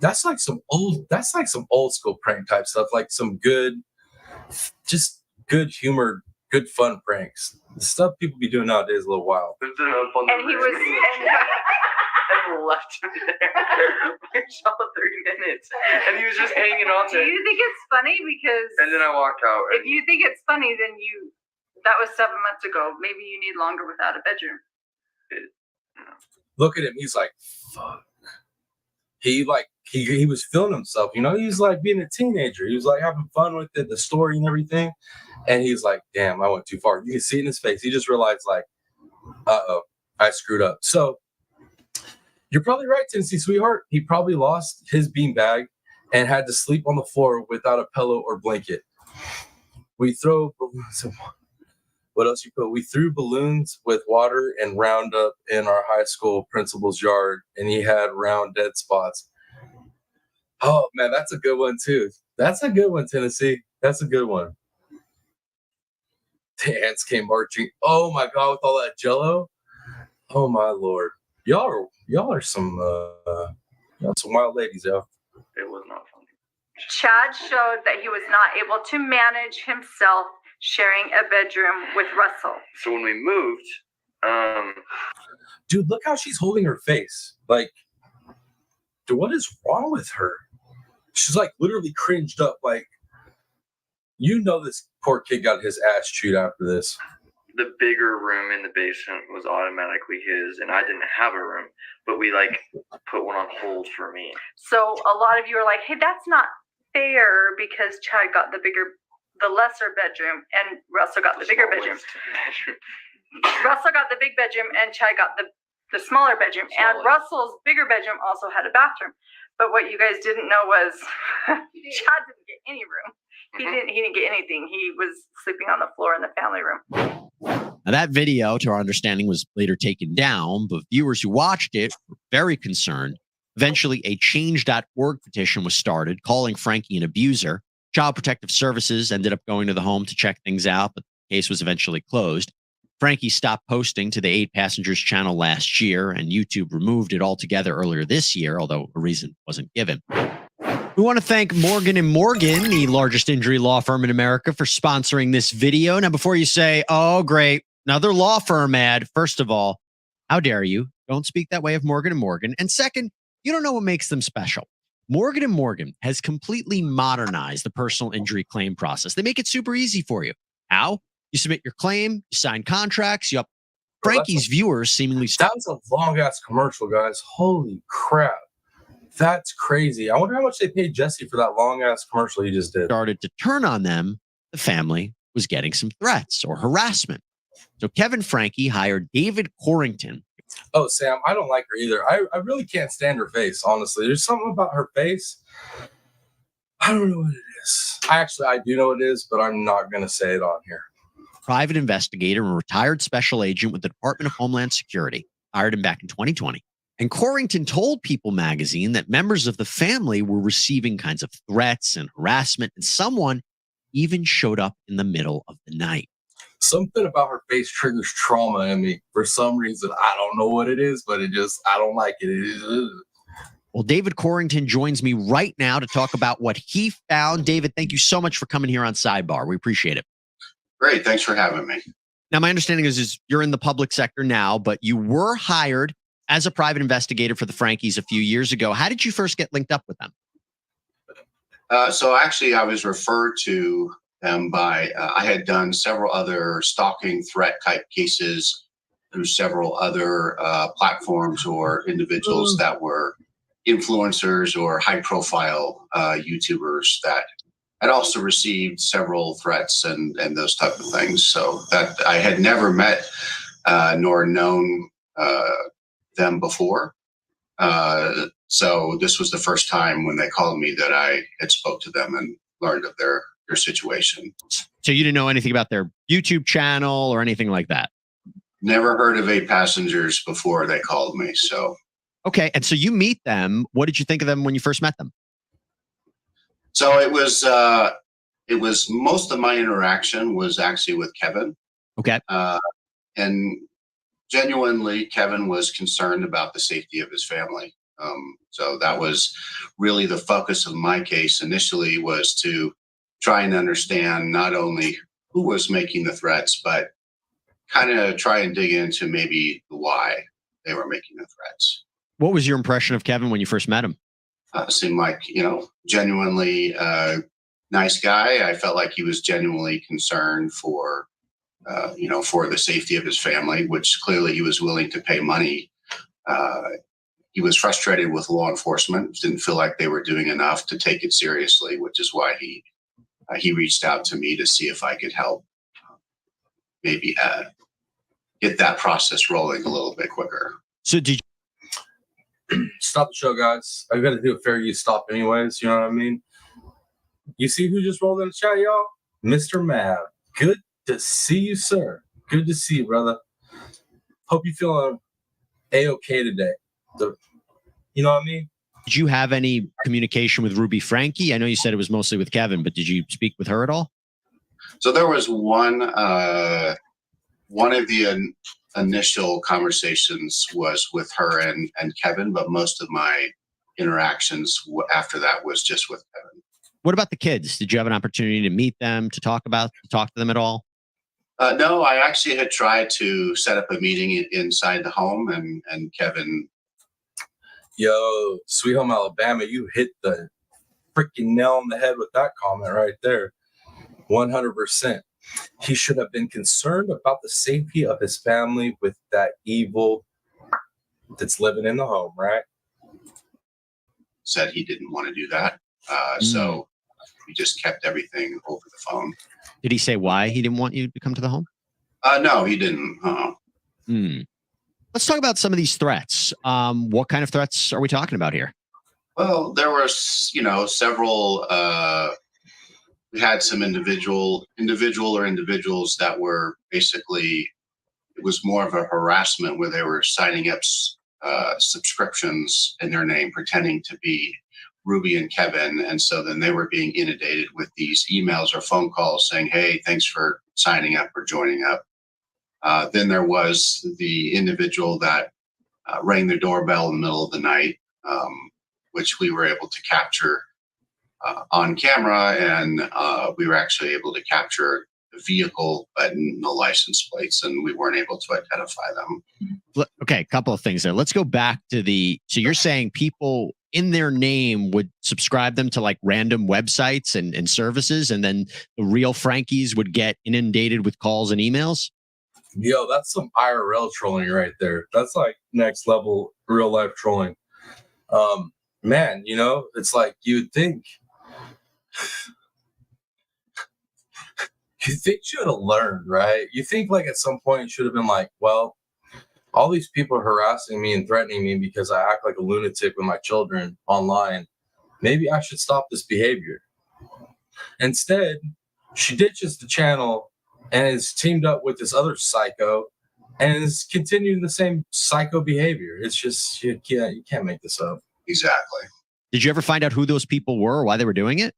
That's like some old school prank type stuff, like some good humor, good fun pranks. The stuff people be doing nowadays is a little wild. and he was and left him there. We saw 30 minutes, and he was just hanging on Do there. you think it's funny? Because And then I walked out. if you think it's funny, then that was 7 months ago. Maybe you need longer without a bedroom. Look at him. He's like, fuck. He was feeling himself. You know, he's like being a teenager. He was like having fun with it, the story and everything. And he's like, damn, I went too far. You can see it in his face. He just realized like, uh-oh, I screwed up. So you're probably right, Tennessee sweetheart. He probably lost his beanbag and had to sleep on the floor without a pillow or blanket. We throw balloons. What else you put? We threw balloons with water and Roundup in our high school principal's yard, and he had round dead spots. Oh, man, that's a good one, too. That's a good one, Tennessee. That's a good one. The ants came marching. Oh, my God, with all that Jell-O. Oh, my Lord. Y'all are some wild ladies, yo. It was not funny. Chad showed that he was not able to manage himself sharing a bedroom with Russell. So when we moved, Dude, look how she's holding her face. Like, dude, what is wrong with her? She's like literally cringed up. Like, you know, this poor kid got his ass chewed after this. the bigger room in the basement was automatically his, and I didn't have a room, but we like put one on hold for me. So a lot of you are like, hey, that's not fair because Chad got the lesser bedroom and Russell got the bigger bedroom. Russell got the big bedroom and Chad got the smaller bedroom. And Russell's bigger bedroom also had a bathroom. But what you guys didn't know was Chad didn't get any room. He didn't get anything. He was sleeping on the floor in the family room. Now, that video, to our understanding, was later taken down, but viewers who watched it were very concerned. Eventually, a change.org petition was started calling Frankie an abuser. Child Protective Services ended up going to the home to check things out, but the case was eventually closed. Frankie stopped posting to the 8 Passengers channel last year, and YouTube removed it altogether earlier this year, although a reason wasn't given. We want to thank Morgan & Morgan, the largest injury law firm in America, for sponsoring this video. Now, before you say, oh, great, another law firm ad, first of all, how dare you? Don't speak that way of Morgan & Morgan. And second, you don't know what makes them special. Morgan & Morgan has completely modernized the personal injury claim process. They make it super easy for you. How? You submit your claim, you sign contracts, you up. Frankie's viewers seemingly... That was a long-ass commercial, guys. Holy crap. That's crazy. I wonder how much they paid Jesse for that long-ass commercial he just did. Started to turn on them. The family was getting some threats or harassment. So Kevin Frankie hired David Corrington. Oh, Sam, I don't like her either. I really can't stand her face, honestly. There's something about her face. I don't know what it is. I do know what it is, but I'm not going to say it on here. Private investigator and retired special agent with the Department of Homeland Security. Hired him back in 2020. And Corrington told People magazine that members of the family were receiving kinds of threats and harassment, and someone even showed up in the middle of the night. Something about her face triggers trauma in me for some reason. I don't know what it is, but I don't like it. Well, David Corrington joins me right now to talk about what he found. David, thank you so much for coming here on Sidebar. We appreciate it. Great. Thanks for having me. Now, my understanding is you're in the public sector now, but you were hired as a private investigator for the Frankies a few years ago. How did you first get linked up with them? So actually, I was referred to them by, I had done several other stalking threat type cases through several other platforms or individuals that were influencers or high profile YouTubers that had also received several threats and those type of things. So that I had never met nor known them before. So this was the first time when they called me that I had spoke to them and learned of their situation. So you didn't know anything about their YouTube channel or anything like that? Never heard of 8 Passengers before they called me. So okay, and so you meet them. What did you think of them when you first met them? So it was most of my interaction was actually with Kevin. Okay. And genuinely, Kevin was concerned about the safety of his family. So that was really the focus of my case initially, was to try and understand not only who was making the threats, but kind of try and dig into maybe why they were making the threats. What was your impression of Kevin when you first met him? Seemed like, genuinely nice guy. I felt like he was genuinely concerned for, for the safety of his family, which clearly he was willing to pay money. He was frustrated with law enforcement, didn't feel like they were doing enough to take it seriously, which is why he reached out to me to see if I could help maybe get that process rolling a little bit quicker. So did stop the show, guys. I've got to do a fair use stop anyways. You know what I mean? You see who just rolled in the chat, y'all? Mr. Mav. Good to see you, sir. Good to see you, brother. Hope you feeling A-okay today. You know what I mean? Did you have any communication with Ruby Frankie? I know you said it was mostly with Kevin, but did you speak with her at all? So there was one of the initial conversations was with her and Kevin, but most of my interactions after that was just with Kevin. What about the kids? Did you have an opportunity to meet them, to talk to them at all? No, I actually had tried to set up a meeting inside the home, and Kevin. Yo, Sweet Home Alabama, you hit the freaking nail on the head with that comment right there. 100%. He should have been concerned about the safety of his family with that evil that's living in the home, right? Said he didn't want to do that. So we just kept everything over the phone. Did he say why he didn't want you to come to the home? No, he didn't. Let's talk about some of these threats. What kind of threats are we talking about here? Well, there were, several. We had some individuals that were basically, it was more of a harassment where they were signing up subscriptions in their name, pretending to be Ruby and Kevin. And so then they were being inundated with these emails or phone calls saying, hey, thanks for signing up or joining up. Then there was the individual that rang the doorbell in the middle of the night, which we were able to capture on camera, and we were actually able to capture the vehicle but no license plates, and we weren't able to identify them. Okay, a couple of things there. Let's go back to so you're saying people in their name would subscribe them to like random websites and services, and then the real Frankies would get inundated with calls and emails? Yo, that's some IRL trolling right there. That's like next level real life trolling. Man, it's like you'd think you should have learned, right? You think like at some point you should have been like, well, all these people are harassing me and threatening me because I act like a lunatic with my children online. Maybe I should stop this behavior. Instead, she ditches the channel and is teamed up with this other psycho and is continuing the same psycho behavior. It's just, you can't make this up. Exactly. Did you ever find out who those people were, why they were doing it?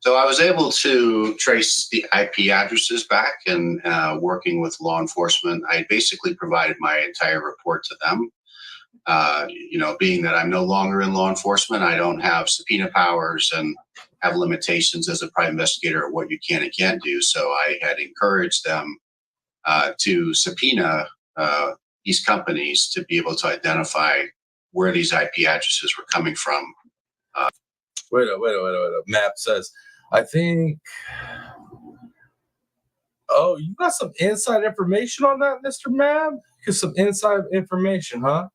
So I was able to trace the IP addresses back, and working with law enforcement, I basically provided my entire report to them. Being that I'm no longer in law enforcement, I don't have subpoena powers and have limitations as a private investigator of what you can and can't do. So I had encouraged them to subpoena these companies to be able to identify where these IP addresses were coming from. Wait up. Map says, I think, oh, you got some inside information on that, Mr. Mab? Because some inside information, huh?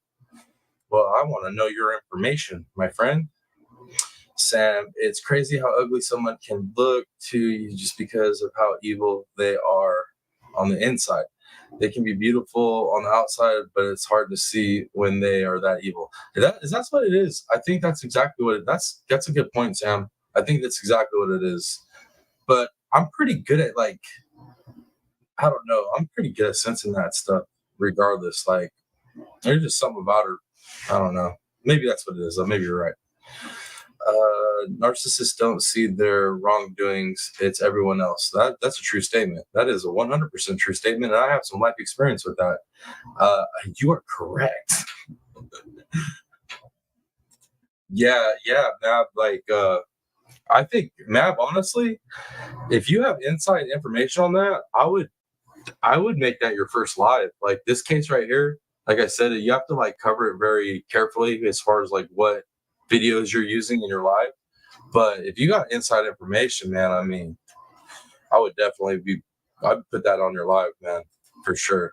Well, I want to know your information, my friend. Sam, it's crazy how ugly someone can look to you just because of how evil they are on the inside. They can be beautiful on the outside, but it's hard to see when they are that evil. That's what it is. I think that's exactly what that's a good point, Sam. I think that's exactly what it is. But I'm pretty good at I don't know. I'm pretty good at sensing that stuff regardless. Like, there's just something about her. I don't know. Maybe that's what it is. Maybe you're right. Narcissists don't see their wrongdoings. It's everyone else. That's a true statement. That is a 100% true statement. And I have some life experience with that. You are correct. Yeah, Mab. I think, Mab, honestly, if you have inside information on that, I would make that your first live. Like this case right here, like I said, you have to cover it very carefully as far as what videos you're using in your live. But if you got inside information, man, I mean, I would definitely I'd put that on your live, man, for sure.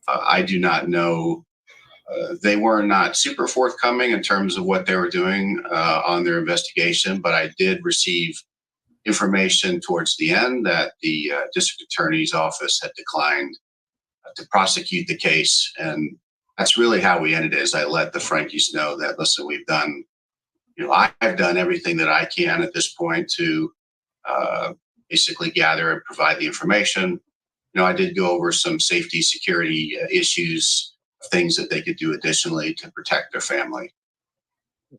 I do not know. They were not super forthcoming in terms of what they were doing on their investigation, but I did receive information towards the end that the district attorney's office had declined to prosecute the case. And that's really how we ended it. Is I let the Frankies know that, listen, we've done, I've done everything that I can at this point to basically gather and provide the information. I did go over some safety, security issues, things that they could do additionally to protect their family.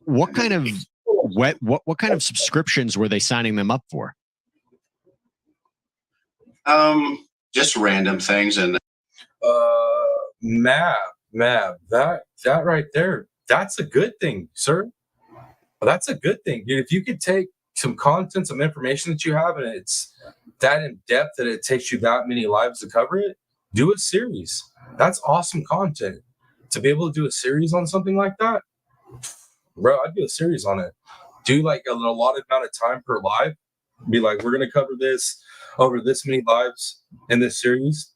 What kind of what kind of subscriptions were they signing them up for? Just random things. And Mab, that right there, that's a good thing, sir. That's a good thing, dude. If you could take some content, some information that you have, and it's that in depth that it takes you that many lives to cover it, do a series. That's awesome content. To be able to do a series on something like that, bro, I'd do a series on it. Do like a allotted amount of time per live. Be like, we're gonna cover this over this many lives in this series.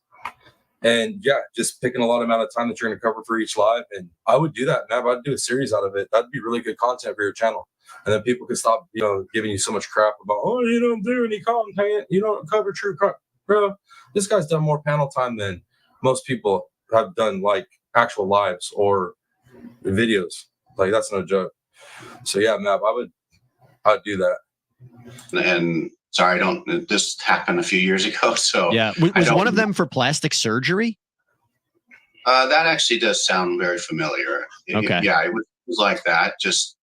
And yeah, just picking a lot amount of time that you're going to cover for each live. And I would do that, man. I'd do a series out of it. That'd be really good content for your channel. And then people could stop, giving you so much crap about, oh, you don't do any content. You don't cover true crime. Bro, this guy's done more panel time than most people have done, like actual lives or videos. Like, that's no joke. So yeah, Mav, I'd do that. And sorry, this happened a few years ago. So yeah, was one of them for plastic surgery? That actually does sound very familiar. Okay. It was like that. Just,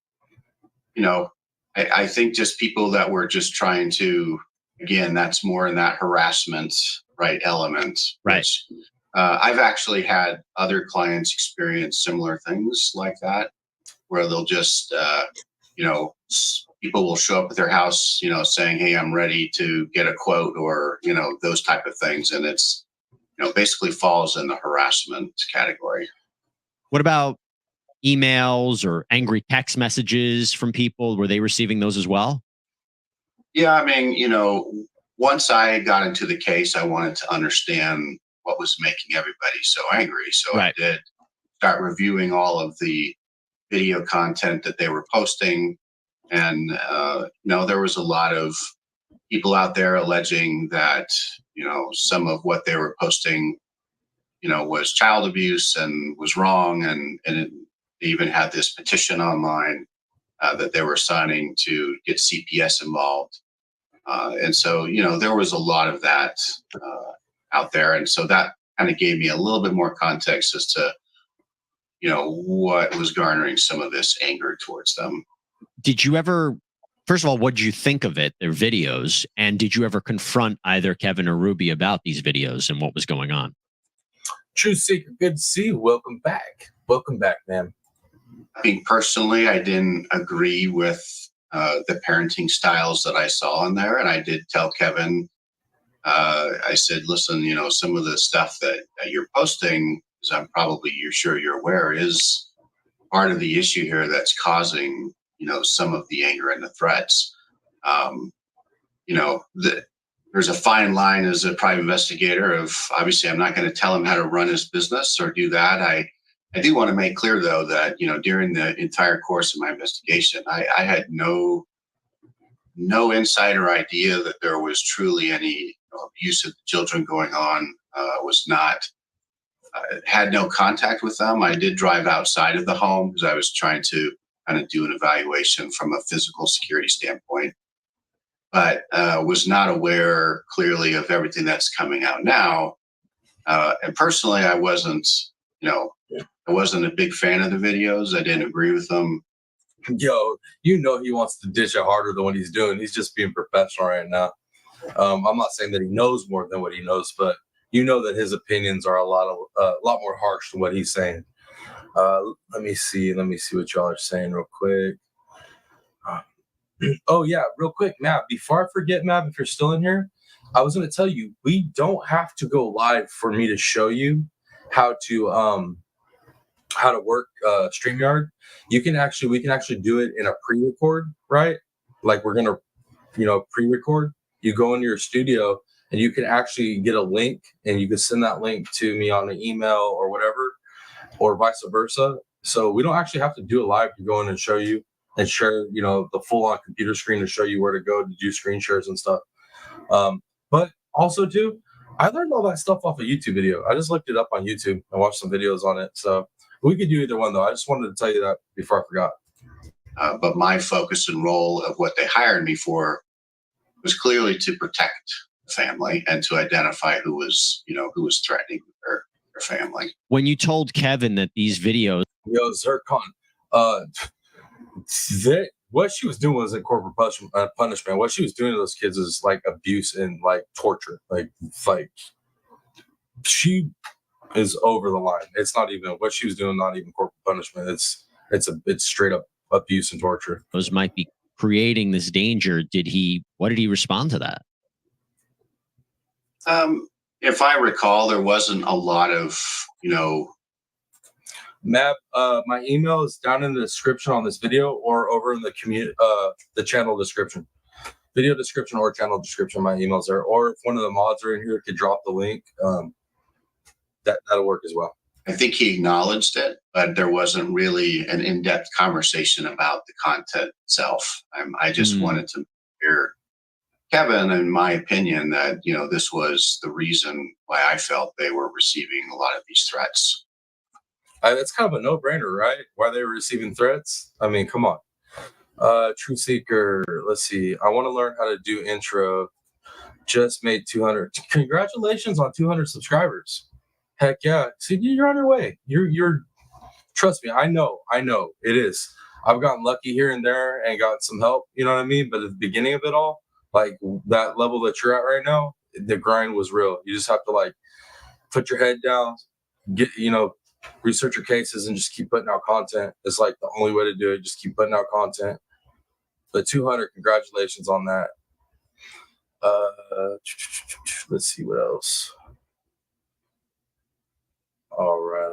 I think just people that were just trying to, again, that's more in that harassment, right, element. Right. Which, I've actually had other clients experience similar things like that, where they'll just, people will show up at their house, saying, hey, I'm ready to get a quote, or, those type of things. And it's, basically falls in the harassment category. What about emails or angry text messages from people? Were they receiving those as well? Yeah. I mean, once I got into the case, I wanted to understand what was making everybody so angry. So right. I did start reviewing all of the video content that they were posting. And, there was a lot of people out there alleging that, some of what they were posting, was child abuse and was wrong. And they even had this petition online that they were signing to get CPS involved. And so, there was a lot of that out there. And so that kind of gave me a little bit more context as to, what was garnering some of this anger towards them. Did you ever, first of all, what did you think of it, their videos? And did you ever confront either Kevin or Ruby about these videos and what was going on? True Seeker, good to see you. Welcome back. Welcome back, man. I think personally, I didn't agree with the parenting styles that I saw in there. And I did tell Kevin, I said, listen, some of the stuff that you're posting, as I'm you're sure you're aware, is part of the issue here that's causing, some of the anger and the threats. There's a fine line as a private investigator of, obviously, I'm not going to tell him how to run his business or do that. I do want to make clear, though, that, during the entire course of my investigation, I had no insight or idea that there was truly any abuse of the children going on. Was not, had no contact with them. I did drive outside of the home because I was trying to kind of do an evaluation from a physical security standpoint, but was not aware clearly of everything that's coming out now. And personally, I wasn't a big fan of the videos. I didn't agree with them. Yo, he wants to dish it harder than what he's doing. He's just being professional right now. I'm not saying that he knows more than what he knows, but that his opinions are a lot more harsh than what he's saying. Let me see what y'all are saying real quick. Oh yeah, real quick, Matt. Before I forget, Matt, if you're still in here, I was going to tell you we don't have to go live for me to show you how to work StreamYard. We can actually do it in a pre-record, right? Like we're gonna, pre-record. You go into your studio and you can actually get a link, and you can send that link to me on an email or whatever, or vice versa. So we don't actually have to do it live to go in and show you and share, the full-on computer screen to show you where to go to do screen shares and stuff. But also too, I learned all that stuff off a YouTube video. I just looked it up on YouTube and watched some videos on it. So we could do either one, though. I just wanted to tell you that before I forgot. But my focus and role of what they hired me for was clearly to protect family and to identify who was threatening their family. When you told Kevin that these videos, Yo, Zircon, what she was doing wasn't corporal punishment. What she was doing to those kids is like abuse and like torture. Like she is over the line. It's not even what she was doing. Not even corporal punishment. It's straight up abuse and torture. those might be creating this danger. What did he respond to that? If I recall, there wasn't a lot of, Map, my email is down in the description on this video or over in the channel description. Video description or channel description, my email's there. Or if one of the mods are in here could drop the link, that'll work as well. I think he acknowledged it, but there wasn't really an in-depth conversation about the content itself. I just wanted to hear Kevin, in my opinion, that, this was the reason why I felt they were receiving a lot of these threats. It's kind of a no-brainer, right? Why they were receiving threats? I mean, come on. True Seeker, let's see. I want to learn how to do intro. Just made 200. Congratulations on 200 subscribers. Heck yeah. See, you're on your way. You're trust me, I know it is. I've gotten lucky here and there and got some help, you know what I mean? But at the beginning of it all, like that level that you're at right now, the grind was real. You just have to like put your head down, get, research your cases and just keep putting out content. It's like the only way to do it. Just keep putting out content. But 200, congratulations on that. Let's see what else. All right.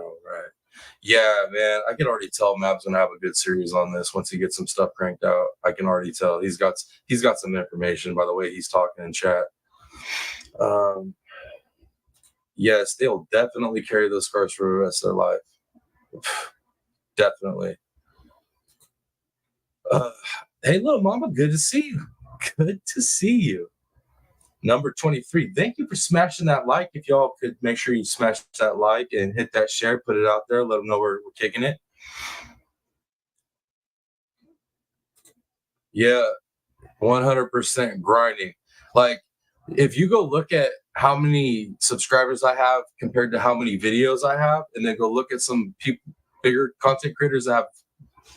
Yeah, man, I can already tell Map's gonna have a good series on this once he gets some stuff cranked out. I can already tell he's got some information by the way he's talking in chat. Yes, they'll definitely carry those scars for the rest of their life. Definitely. Hey, little mama, good to see you. Good to see you. Number 23. Thank you for smashing that like. If y'all could make sure you smash that like and hit that share, put it out there, let them know we're kicking it. Yeah, 100% grinding. Like, if you go look at how many subscribers I have compared to how many videos I have, and then go look at some bigger content creators that have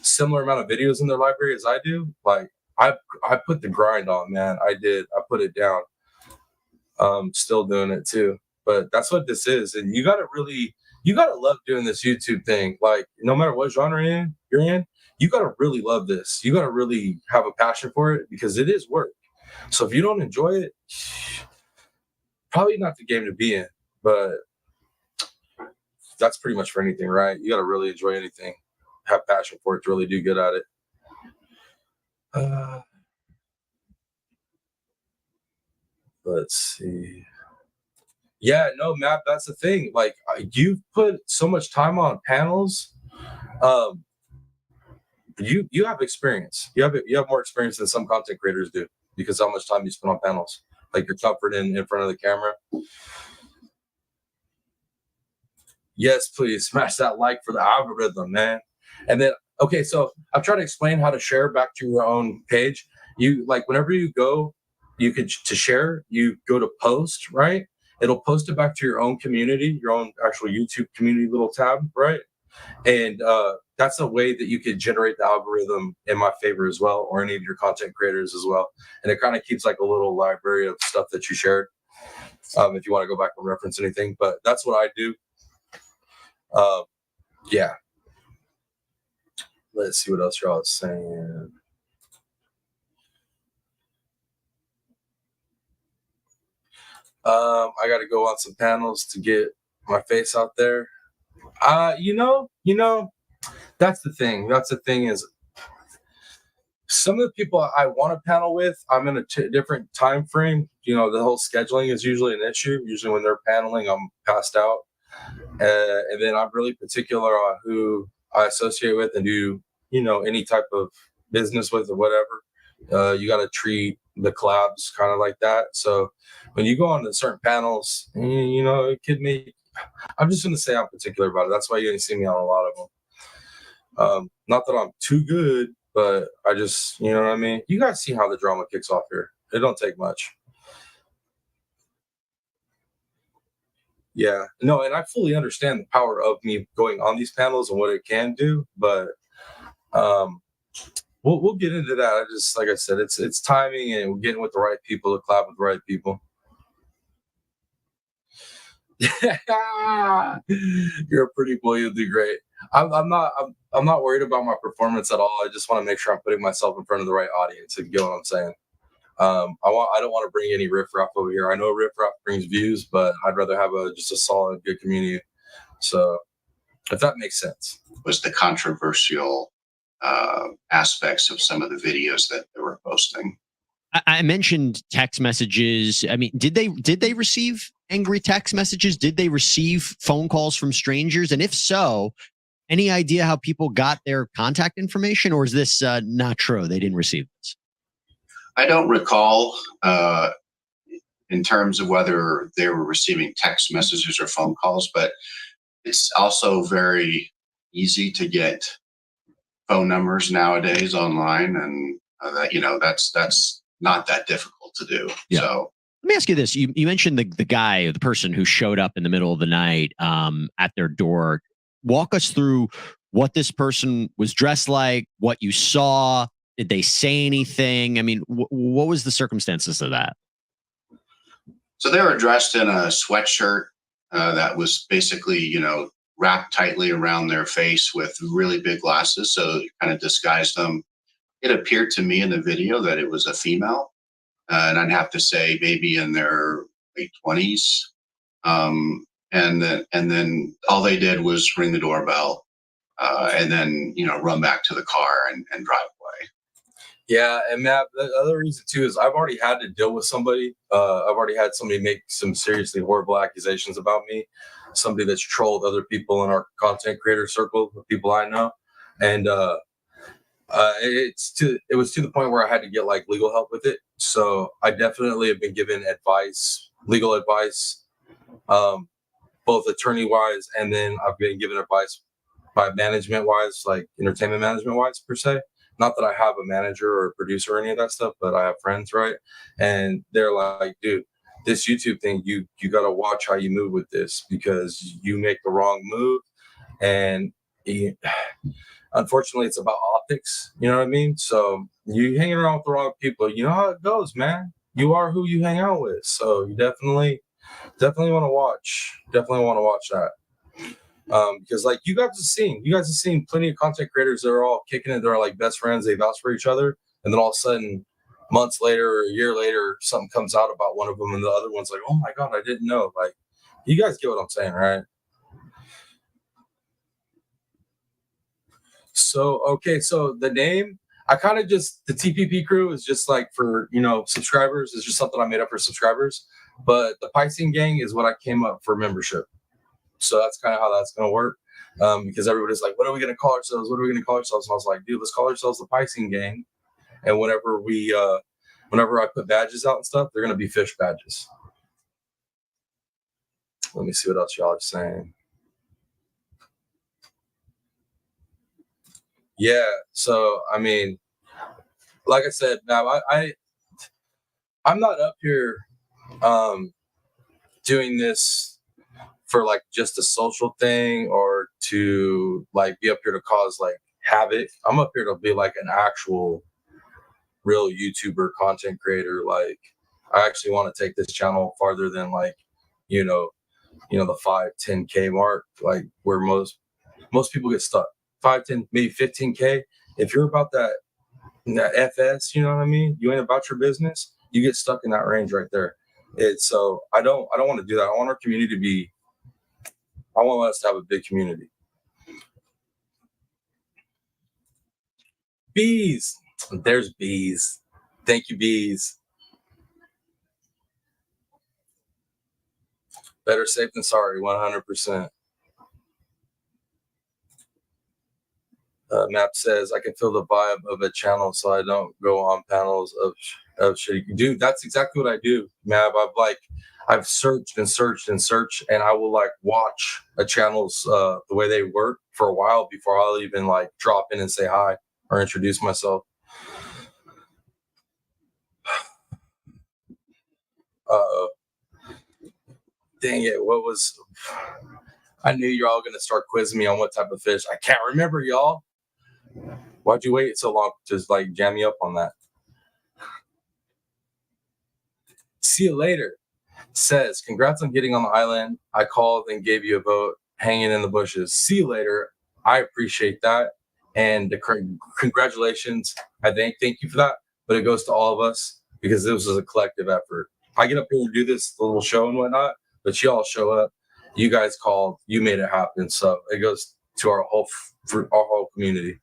similar amount of videos in their library as I do, like I put the grind on, man. I put it down. Still doing it too, but that's what this is. And you gotta love doing this YouTube thing. Like, no matter what genre you're in, you gotta really love this. You gotta really have a passion for it because it is work. So if you don't enjoy it, probably not the game to be in, but that's pretty much for anything, right? You gotta really enjoy anything, have passion for it to really do good at it. Let's see. Yeah, no, Matt, that's the thing. Like, you've put so much time on panels. You have experience. You have more experience than some content creators do because how much time you spend on panels. Like, your comfort in front of the camera. Yes, please smash that like for the algorithm, man. And then, okay, so I've tried to explain how to share back to your own page. You like whenever you go. You could to share, you go to post, right? It'll post it back to your own community, your own actual YouTube community little tab, right? And that's a way that you could generate the algorithm in my favor as well, or any of your content creators as well. And it kind of keeps like a little library of stuff that you shared if you want to go back and reference anything. But that's what I do. Yeah. Let's see what else y'all is saying. I got to go on some panels to get my face out there. That's the thing. That's the thing is some of the people I want to panel with, I'm in a different time frame. The whole scheduling is usually an issue. Usually when they're paneling, I'm passed out. And then I'm really particular on who I associate with and do, any type of business with or whatever. You got to treat the collabs kind of like that. So when you go on to certain panels, it could make, I'm just going to say I'm particular about it. That's why you didn't see me on a lot of them. Not that I'm too good, but I just, you know what I mean? You guys see how the drama kicks off here. It don't take much. Yeah, no, and I fully understand the power of me going on these panels and what it can do, but we'll get into that. I just, like I said, it's timing and getting with the right people to collab with the right people. You're a pretty boy. You'll do great. I'm not worried about my performance at all. I just want to make sure I'm putting myself in front of the right audience. If you get what I'm saying. I don't want to bring any riffraff over here. I know riffraff brings views, but I'd rather have just a solid, good community. So, if that makes sense. Was the controversial aspects of some of the videos that they were posting. I mentioned text messages. I mean, did they receive angry text messages? Did they receive phone calls from strangers? And if so, any idea how people got their contact information, or is this not true? They didn't receive this. I don't recall in terms of whether they were receiving text messages or phone calls, but it's also very easy to get phone numbers nowadays online, and that's not that difficult to do. Yeah. So let me ask you this: you mentioned the guy, the person who showed up in the middle of the night at their door. Walk us through what this person was dressed like, what you saw. Did they say anything? I mean, what was the circumstances of that? So they were dressed in a sweatshirt that was basically, wrapped tightly around their face with really big glasses, so it kind of disguised them. It appeared to me in the video that it was a female, and I'd have to say maybe in their late 20s. And then all they did was ring the doorbell, and then run back to the car and drive away. Yeah, and Matt, the other reason too is I've already had to deal with somebody. I've already had somebody make some seriously horrible accusations about me. Somebody that's trolled other people in our content creator circle, the people I know, and it was to the point where I had to get like legal help with it. So I definitely have been given advice, legal advice, both attorney wise, and then I've been given advice by management wise, like entertainment management wise per se. Not that I have a manager or a producer or any of that stuff, but I have friends, right? And they're like, dude, this YouTube thing, you got to watch how you move with this, because you make the wrong move. And unfortunately, it's about optics. You know what I mean? So you hanging around with the wrong people. You know how it goes, man. You are who you hang out with. So you definitely want to watch. Definitely want to watch that. Because like you guys have seen plenty of content creators that are all kicking it. They're like best friends. They vouch for each other. And then all of a sudden, months later or a year later, something comes out about one of them, and the other one's like, oh my God, I didn't know. Like, you guys get what I'm saying, right? So, okay. So the name, I kind of just, the TPP crew is just like for, subscribers. It's just something I made up for subscribers. But the Piscine Gang is what I came up for membership. So that's kind of how that's going to work. Because everybody's like, what are we going to call ourselves? What are we going to call ourselves? And I was like, dude, let's call ourselves the Piscine Gang. And whenever I put badges out and stuff, they're going to be fish badges. Let me see what else y'all are saying. Yeah. So, I mean, like I said, now I'm not up here doing this for like just a social thing or to like be up here to cause like havoc. I'm up here to be like an actual real YouTuber content creator. Like I actually want to take this channel farther than like, the 5-10K mark, like where most people get stuck. 5, 10, maybe 15K. If you're about that FS, you know what I mean? You ain't about your business, you get stuck in that range right there. So I don't want to do that. I want our community I want us to have a big community. Bees. There's bees. Thank you, bees. Better safe than sorry, 100%. Map says, I can feel the vibe of a channel, so I don't go on panels of shit. Dude, that's exactly what I do, Map. I've searched and searched and searched, and I will like watch a channel's the way they work for a while before I'll even like drop in and say hi or introduce myself. dang it. What was, I knew you're all going to start quizzing me on what type of fish. I can't remember, y'all. Why'd you wait so long to like jam me up on that? See you later. Says, congrats on getting on the island. I called and gave you a vote hanging in the bushes. See you later. I appreciate that. And the congratulations. Thank you for that. But it goes to all of us because this was a collective effort. I get up here and do this little show and whatnot, but you all show up. You guys called. You made it happen. So it goes to our whole community.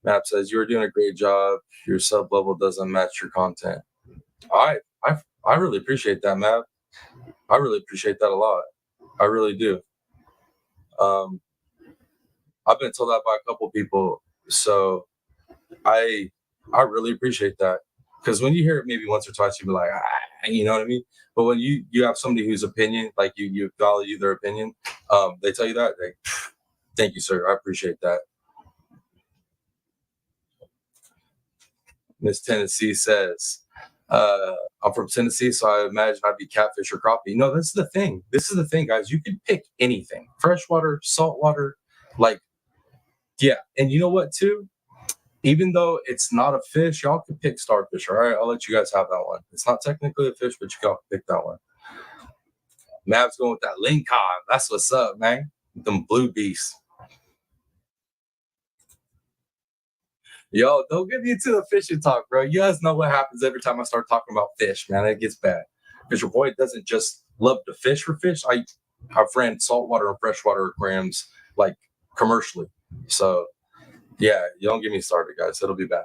Map says, you are doing a great job. Your sub level doesn't match your content. I really appreciate that, Map. I really appreciate that a lot. I really do. I've been told that by a couple people, so I really appreciate that. Because when you hear it maybe once or twice, you be like, you know what I mean? But when you have somebody whose opinion, like you value their opinion, they tell you that, like, thank you, sir. I appreciate that. Miss Tennessee says, I'm from Tennessee, so I imagine I'd be catfish or crappie. No, this is the thing. This is the thing, guys. You can pick anything. Freshwater, saltwater, like, yeah. And you know what, too? Even though it's not a fish, y'all can pick starfish, all right? I'll let you guys have that one. It's not technically a fish, but you can pick that one. Mav's going with that lingcod. That's what's up, man. Them blue beasts. Yo, don't get me into the fishing talk, bro. You guys know what happens every time I start talking about fish, man. It gets bad. Because your boy doesn't just love to fish for fish. I've ran saltwater and freshwater aquariums, like, commercially. So, yeah, you don't get me started, guys. It'll be bad.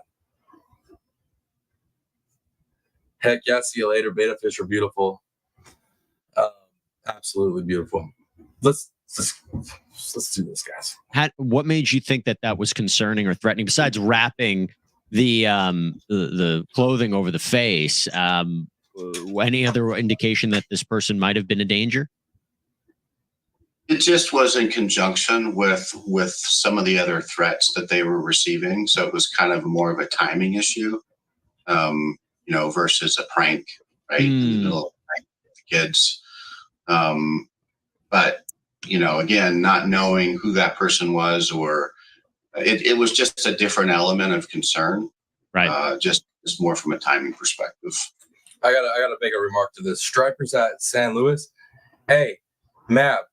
Heck yeah, see you later. Betta fish are beautiful. Absolutely beautiful. Let's do this, guys. What made you think that was concerning or threatening besides wrapping the clothing over the face? Any other indication that this person might have been a danger? It just was in conjunction with some of the other threats that they were receiving. So it was kind of more of a timing issue, versus a prank, right? Little prank with the kids. But, again, not knowing who that person was, or it was just a different element of concern. Right. Just more from a timing perspective. I gotta make a remark to this. Stripers at San Luis. Hey, Mab,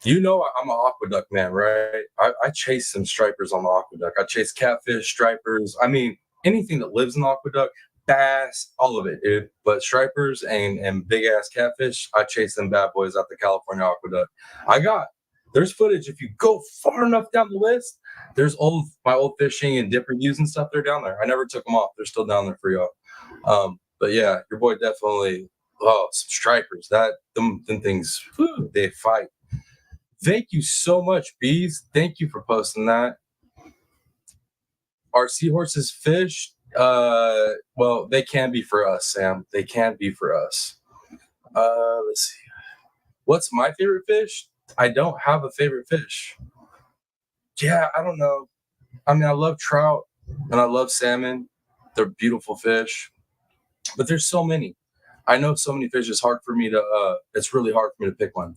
I'm an aqueduct man, right? I chase some stripers on the aqueduct. I chase catfish, stripers. I mean, anything that lives in the aqueduct, bass, all of it, dude. But stripers and big ass catfish, I chase them bad boys out the California aqueduct. There's footage. If you go far enough down the list, there's my old fishing and dipper views and stuff. They're down there. I never took them off. They're still down there for y'all. But yeah, your boy definitely. Oh, some stripers. Them things. Whew, they fight. Thank you so much, Bees. Thank you for posting that. Are seahorses fish? Well, they can be for us, Sam. They can be for us. Let's see. What's my favorite fish? I don't have a favorite fish. Yeah, I don't know. I mean, I love trout and I love salmon. They're beautiful fish. But there's so many. I know so many fish. It's really hard for me to pick one.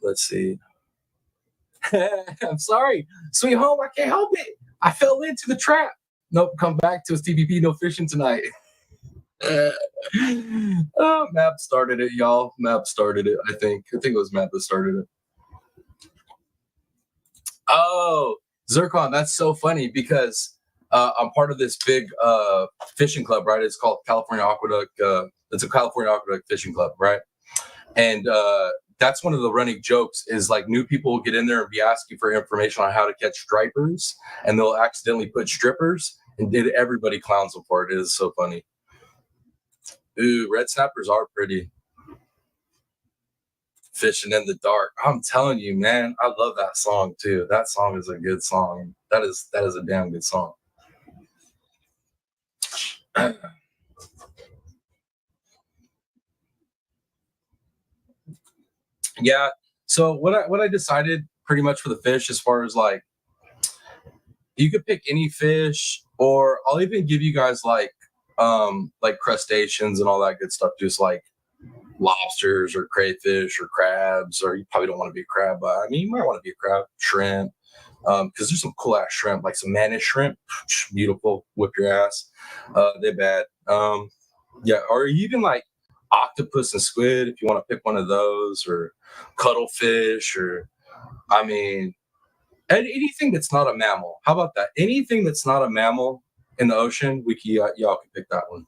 Let's see. I'm sorry. Sweet home, I can't help it. I fell into the trap. Nope, come back to his TPP, no fishing tonight. Map started it, y'all. Map started it, I think. I think it was Map that started it. Oh, Zircon, that's so funny because I'm part of this big fishing club, right? It's called California Aqueduct. It's a California Aqueduct fishing club, right? And that's one of the running jokes is like new people will get in there and be asking for information on how to catch stripers, and they'll accidentally put strippers, and everybody clowns them for it. It is so funny. Ooh, red snappers are pretty. Fishing in the dark. I'm telling you, man, I love that song too. That song is a good song. That is a damn good song. Yeah. So what I decided pretty much for the fish, as far as like, you could pick any fish, or I'll even give you guys like like crustaceans and all that good stuff, just like lobsters or crayfish or crabs, or you probably don't want to be a crab, but I mean, you might want to be a crab, shrimp, because there's some cool ass shrimp, like some mantis shrimp, beautiful, whip your ass. They're bad. Yeah, or even like octopus and squid, if you want to pick one of those, or cuttlefish, or I mean, anything that's not a mammal. How about that? Anything that's not a mammal in the ocean, y'all can pick that one.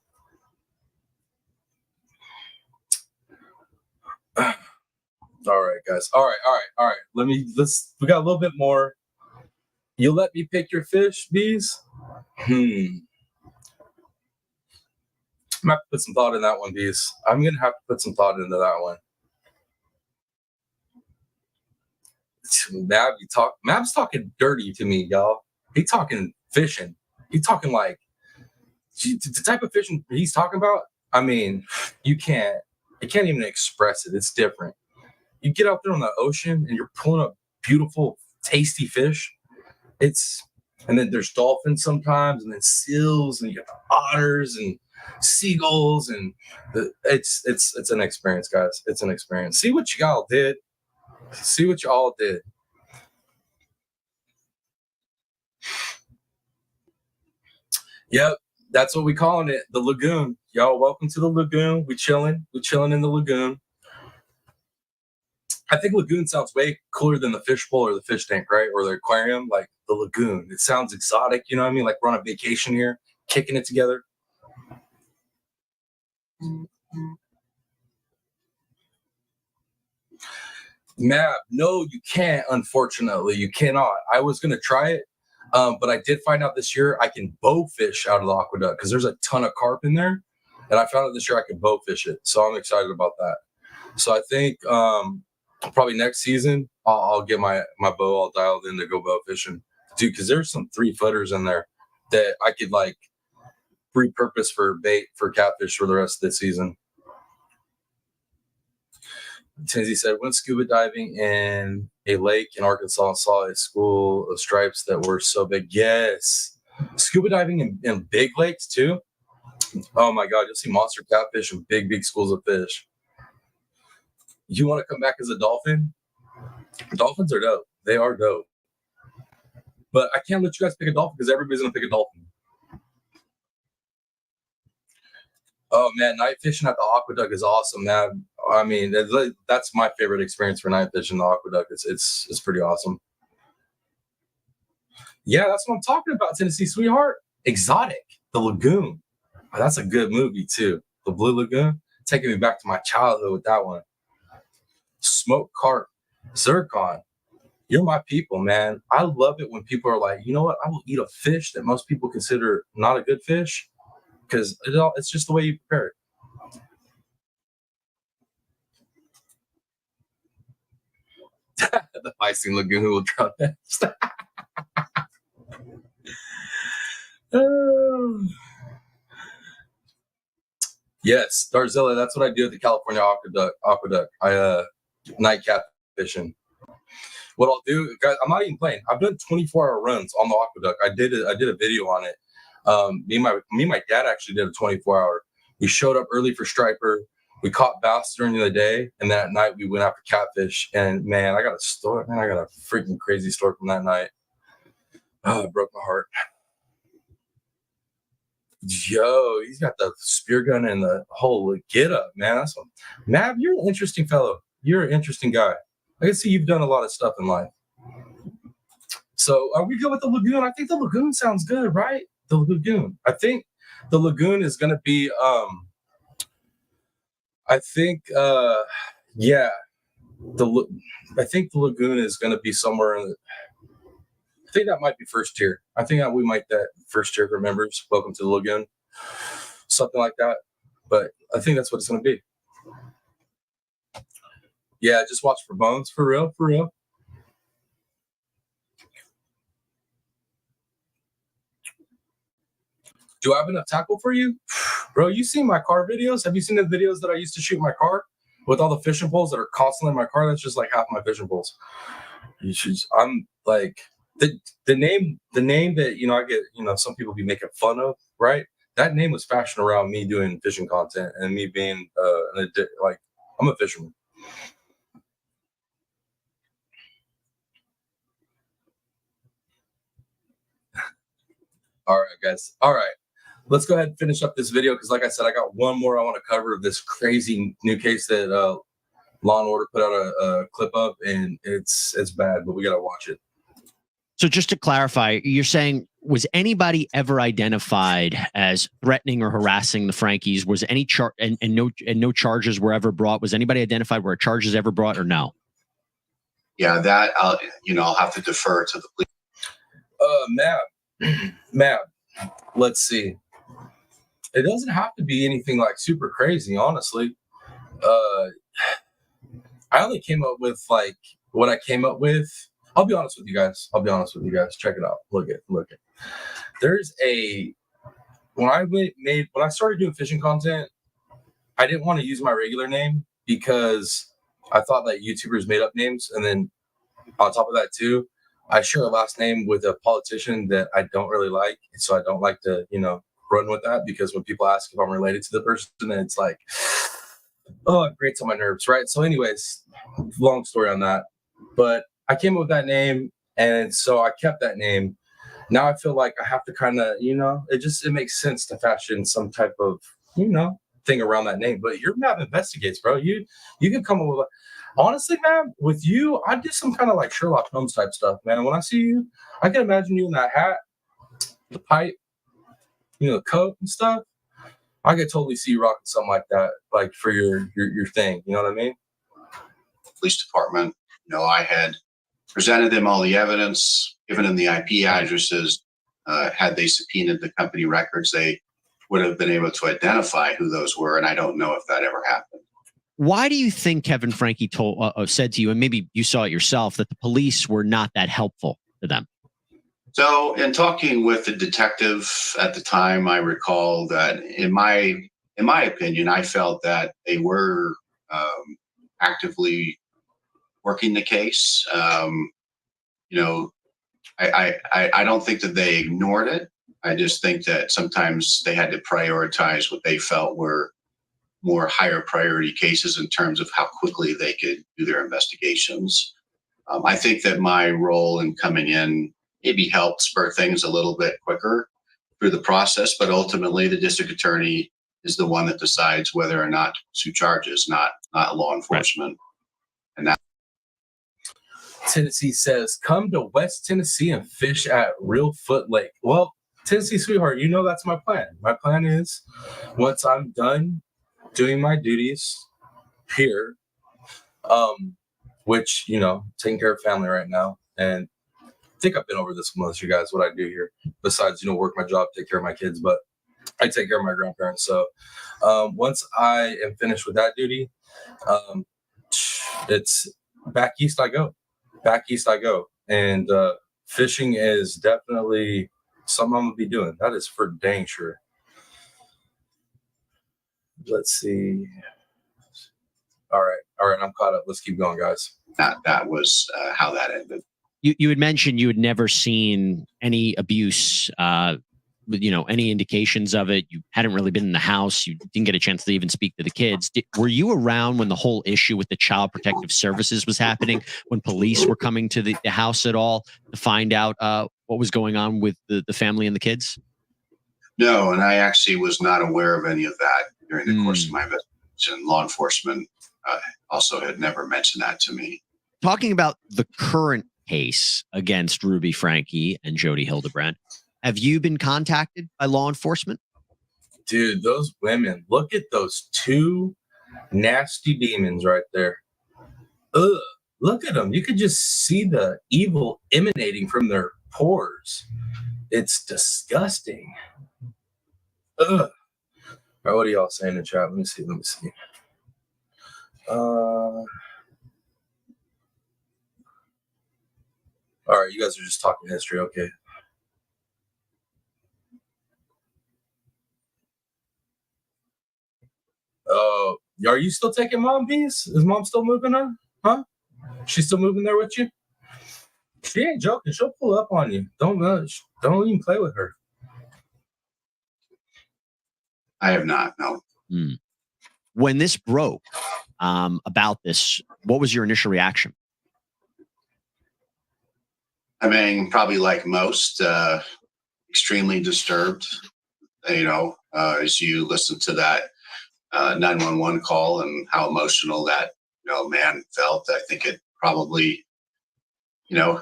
All right, guys. All right. We got a little bit more. You let me pick your fish, bees? I'm gonna have to put some thought in that one, bees. I'm gonna have to put some thought into that one. Mab's talking dirty to me, y'all. He talking fishing. He talking like the type of fishing he's talking about. I mean, you can't even express it. It's different. You get out there on the ocean and you're pulling up beautiful, tasty fish. And then there's dolphins sometimes, and then seals, and you got the otters and seagulls, and it's an experience, guys. It's an experience. See what y'all did. Yep, that's what we calling it, the lagoon. Y'all, welcome to the lagoon. We chilling in the lagoon. I think lagoon sounds way cooler than the fishbowl or the fish tank, right? Or the aquarium, like the lagoon. It sounds exotic, you know what I mean? Like we're on a vacation here, kicking it together. Mab, no, you can't, unfortunately. You cannot. I was going to try it, but I did find out this year I can bow fish out of the aqueduct because there's a ton of carp in there. And I found out this year I can bow fish it. So I'm excited about that. So I think probably next season, I'll get my bow all dialed in to go bow fishing. Dude, because there's some 3-footers in there that I could like repurpose for bait for catfish for the rest of the season. Tinsy said, went scuba diving in a lake in Arkansas and saw a school of stripes that were so big. Yes. Scuba diving in big lakes too. Oh my God, you'll see monster catfish and big, big schools of fish. You want to come back as a dolphin? Dolphins are dope. They are dope. But I can't let you guys pick a dolphin because everybody's going to pick a dolphin. Oh man, night fishing at the aqueduct is awesome, man. I mean, that's my favorite experience for night fishing. The aqueduct, it's pretty awesome. Yeah, that's what I'm talking about, Tennessee Sweetheart. Exotic, the lagoon. Oh, that's a good movie too. The Blue Lagoon, taking me back to my childhood with that one. Smoked carp, zircon. You're my people, man. I love it when people are like, you know what? I will eat a fish that most people consider not a good fish because it's just the way you prepare it. The Piscine Lagoon will drop next. Yes, Darzilla, that's what I do at the California aqueduct. I night cat fishing. What I'll do, guys, I'm not even playing. I've done 24-hour runs on the aqueduct. I did a video on it. Me and my dad actually did a 24-hour. We showed up early for striper. We caught bass during the day, and then at night we went after catfish. And man, I got a story. Man, I got a freaking crazy story from that night. Oh, it broke my heart. Yo, he's got the spear gun and the whole get up, man. That's what, Mav, you're an interesting fellow. You're an interesting guy. I can see you've done a lot of stuff in life. So are we good with the lagoon? I think the lagoon sounds good, right? The lagoon. I think the lagoon is going to be, I think the lagoon is going to be somewhere in I think that might be first tier. I think that we might that first tier for members. Welcome to the lagoon. Something like that. But I think that's what it's going to be. Yeah, just watch for bones. For real. Do I have enough tackle for you? Bro, you seen my car videos? Have you seen the videos that I used to shoot in my car with all the fishing poles that are constantly in my car? That's just like half my fishing poles. I'm like the name that I get, some people be making fun of, right? that name was fashioned around me doing fishing content and me being like, I'm a fisherman. All right, guys. All right. Let's go ahead and finish up this video because, like I said, I got one more I want to cover of this crazy new case that Law and Order put out a clip of, and it's bad, but we got to watch it. So just to clarify, you're saying, was anybody ever identified as threatening or harassing the Frankies? Was any and no charges were ever brought? Was anybody identified where charges ever brought or no? Yeah, that I'll have to defer to the police. Ma'am, let's see. It doesn't have to be anything like super crazy, honestly. I only came up with like what I came up with. I'll be honest with you guys. Check it out. Look it. There's when I started doing fishing content, I didn't want to use my regular name because I thought that YouTubers made up names. And then on top of that too, I share a last name with a politician that I don't really like. So I don't like to, run with that, because when people ask if I'm related to the person, then it's like, oh, it grates on my nerves, right? So anyways, long story on that. But I came up with that name, and so I kept that name. Now I feel like I have to kind of, it makes sense to fashion some type of, thing around that name. But your map investigates, bro. You can come up with honestly, man, with you, I do some kind of like Sherlock Holmes type stuff, man. When I see you, I can imagine you in that hat, the pipe, the coat and stuff. I could totally see you rocking something like that, like for your thing. You know what I mean? Police department, I had presented them all the evidence, given them the IP addresses. Had they subpoenaed the company records, they would have been able to identify who those were. And I don't know if that ever happened. Why do you think Kevin Frankie said to you, and maybe you saw it yourself, that the police were not that helpful to them? So in talking with the detective at the time, I recall that in my opinion, I felt that they were actively working the case. I don't think that they ignored it. I just think that sometimes they had to prioritize what they felt were more higher priority cases in terms of how quickly they could do their investigations. I think that my role in coming in maybe helped spur things a little bit quicker through the process, but ultimately the district attorney is the one that decides whether or not to charges, not law enforcement. Right. And that Tennessee says, come to West Tennessee and fish at Real Foot Lake. Well, Tennessee sweetheart, that's my plan. My plan is once I'm done doing my duties here, which, taking care of family right now. And I think I've been over this with most of you guys, what I do here, besides, work my job, take care of my kids, but I take care of my grandparents. So once I am finished with that duty, it's back east I go. And fishing is definitely something I'm going to be doing. That is for dang sure. Let's see. All right. I'm caught up. Let's keep going, guys. That was how that ended. You had mentioned you had never seen any abuse, any indications of it. You hadn't really been in the house. You didn't get a chance to even speak to the kids. Were you around when the whole issue with the Child Protective Services was happening, when police were coming to the house at all to find out what was going on with the family and the kids? No, and I actually was not aware of any of that during the course of my investigation. Law enforcement also had never mentioned that to me. Talking about the current case against Ruby Frankie and Jody Hildebrand, have you been contacted by law enforcement? Dude, those women, look at those two nasty demons right there. Ugh, look at them. You could just see the evil emanating from their pores. It's disgusting. Ugh. All right, what are y'all saying in the chat? Let me see. All right, you guys are just talking history. Okay. Are you still taking mom bees? Is mom still moving her? Huh? She's still moving there with you? She ain't joking. She'll pull up on you. Don't even play with her. I have not, no. When this broke about this, what was your initial reaction? I mean, probably like most, extremely disturbed, as you listen to that 911 call and how emotional that, man felt. I think it probably,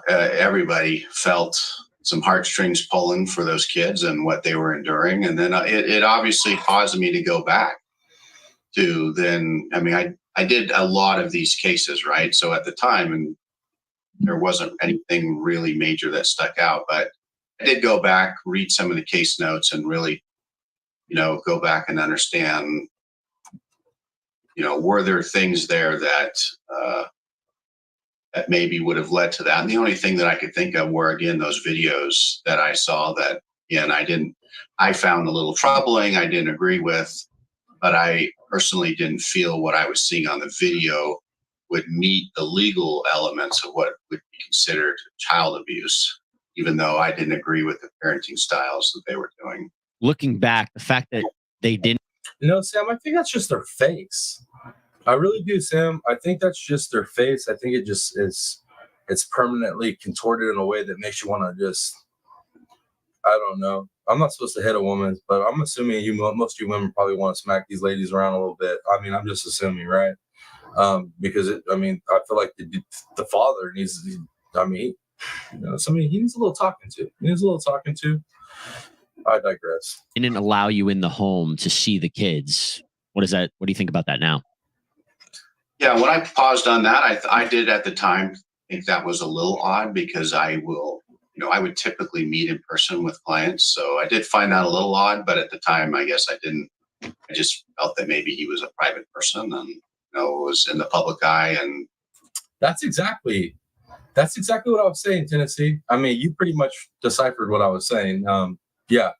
everybody felt some heartstrings pulling for those kids and what they were enduring. And then it obviously caused me to go back to then, I mean, I did a lot of these cases, right? So at the time, and there wasn't anything really major that stuck out, but I did go back, read some of the case notes and really, go back and understand, were there things there that, that maybe would have led to that. And the only thing that I could think of were, again, those videos that I saw that, again, I found a little troubling. I didn't agree with, but I personally didn't feel what I was seeing on the video would meet the legal elements of what would be considered child abuse, even though I didn't agree with the parenting styles that they were doing. Looking back, the fact that they didn't. Sam, I think that's just their face. I really do, Sam. I think that's just their face. I think it just is, it's permanently contorted in a way that makes you want to just, I don't know. I'm not supposed to hit a woman, but I'm assuming most of you women probably want to smack these ladies around a little bit. I mean, I'm just assuming, right? Because I feel like the father needs, he needs a little talking to. I digress. It didn't allow you in the home to see the kids. What do you think about that now? Yeah, when I paused on that, I did at the time think that was a little odd because I would typically meet in person with clients. So I did find that a little odd, but at the time, I guess I didn't. I just felt that maybe he was a private person and was in the public eye. And that's exactly what I was saying, Tennessee. I mean, you pretty much deciphered what I was saying. Yeah,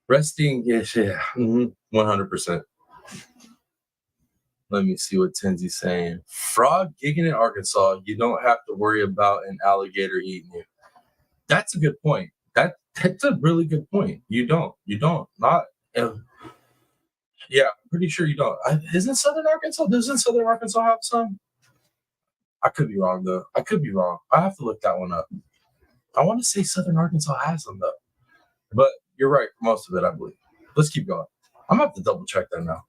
resting is 100%. Let me see what Tensy's saying. Frog gigging in Arkansas, you don't have to worry about an alligator eating you. That's a good point. That's a really good point. You don't. Not. Yeah, I'm pretty sure you don't. Doesn't Southern Arkansas have some? I could be wrong though. I have to look that one up. I want to say Southern Arkansas has them though, but you're right for most of it, I believe. Let's keep going. I'm gonna have to double check that now.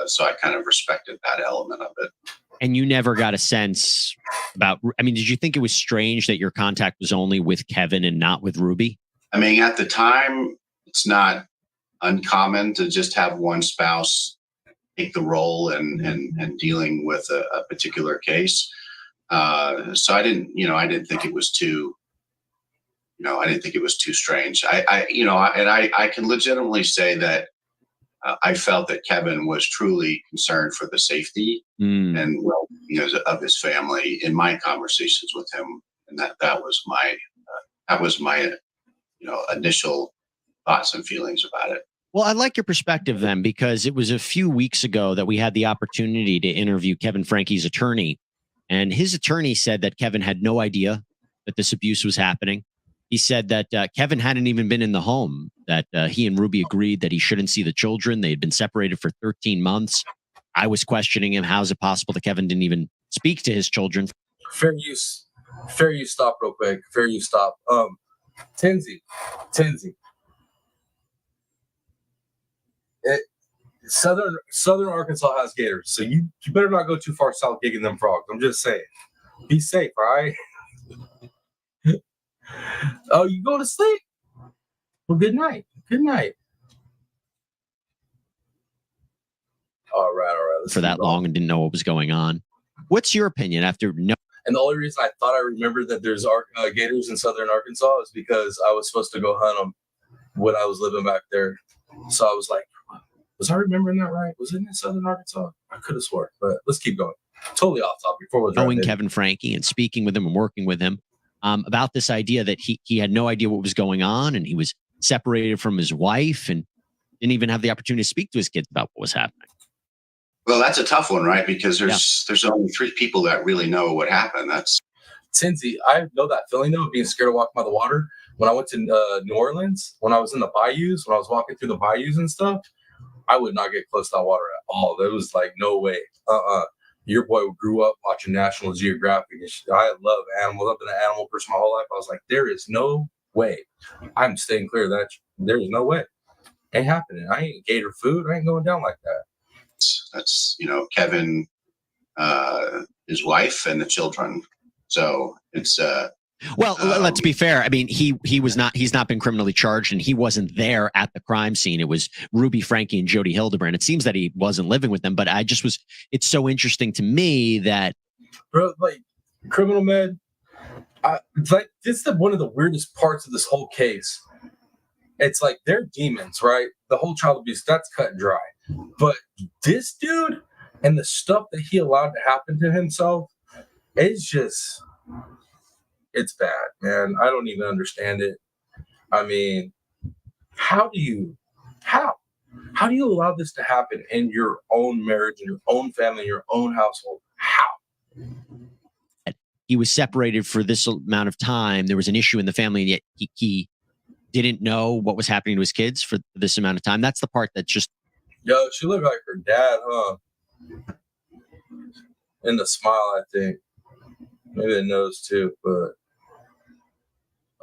So I kind of respected that element of it. And you never got a sense about, did you think it was strange that your contact was only with Kevin and not with Ruby? I mean, at the time, it's not uncommon to just have one spouse take the role and dealing with a particular case. So I didn't think it was too, I didn't think it was too strange. I can legitimately say that I felt that Kevin was truly concerned for the safety and well-being of his family in my conversations with him, and that was my initial thoughts and feelings about it. Well, I like your perspective then, because it was a few weeks ago that we had the opportunity to interview Kevin Frankie's attorney, and his attorney said that Kevin had no idea that this abuse was happening. He said that Kevin hadn't even been in the home, that he and Ruby agreed that he shouldn't see the children. They had been separated for 13 months. I was questioning him. How is it possible that Kevin didn't even speak to his children? Fair use stop real quick. Fair use stop. Tenzy. Southern Arkansas has gators, so you better not go too far south gigging them frogs. I'm just saying. Be safe, all right? Oh, you go to sleep? Well, good night. All right. For that long and didn't know what was going on. What's your opinion after no? And the only reason I thought I remembered that there's gators in Southern Arkansas is because I was supposed to go hunt them when I was living back there. So I was like, was I remembering that right? Was it in Southern Arkansas? I could have sworn, but let's keep going. Totally off topic. Knowing Kevin Frankie and speaking with him and working with him about this idea that he had no idea what was going on, and he was separated from his wife and didn't even have the opportunity to speak to his kids about what was happening. Well, that's a tough one, right? Because there's only 3 people that really know what happened. That's Tinsy. I know that feeling though, of being scared to walk by the water. When I went to New Orleans, when I was in the bayous, when I was walking through the bayous and stuff, I would not get close to that water at all. There was like no way. Your boy grew up watching National Geographic. And I love animals. I've been an animal person my whole life. I was like, there is no way. I'm staying clear of that. There's no way. Ain't happening. I ain't gator food. I ain't going down like that. That's, Kevin, his wife and the children. So it's, well, let's be fair. I mean, he's not been criminally charged, and he wasn't there at the crime scene. It was Ruby, Frankie, and Jody Hildebrand. It seems that he wasn't living with them, but it's so interesting to me that, bro, like criminal med, it's like this is one of the weirdest parts of this whole case. It's like they're demons, right? The whole child abuse, that's cut and dry. But this dude and the stuff that he allowed to happen to himself, it's just, it's bad, man. I don't even understand it. I mean, how do you allow this to happen in your own marriage, in your own family, in your own household? How? He was separated for this amount of time. There was an issue in the family, and yet he didn't know what was happening to his kids for this amount of time. That's the part that's just... Yo, she looked like her dad, huh? In the smile, I think. Maybe the nose, too, but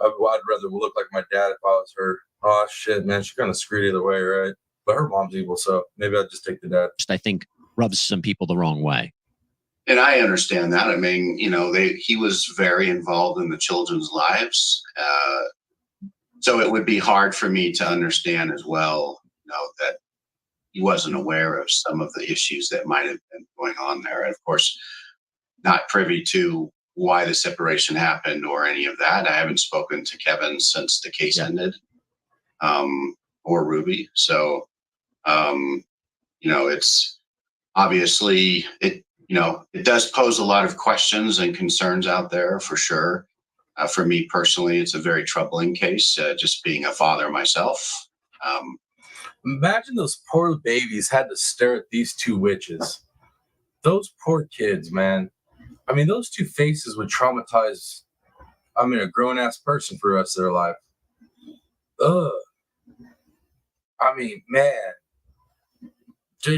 I'd rather look like my dad if I was her. Oh, shit, man. She kind of screwed either way, right? But her mom's evil, so maybe I'd just take the dad. I think rubs some people the wrong way. And I understand that. I mean, he was very involved in the children's lives. So it would be hard for me to understand as well, that he wasn't aware of some of the issues that might have been going on there. And of course, not privy to why the separation happened or any of that. I haven't spoken to Kevin since the case ended, or Ruby. So, it's obviously, it does pose a lot of questions and concerns out there for sure. For me personally, it's a very troubling case, just being a father myself. Imagine those poor babies had to stare at these two witches. Those poor kids, man. I mean, those two faces would traumatize, a grown-ass person for the rest of their life. Ugh. I mean, man.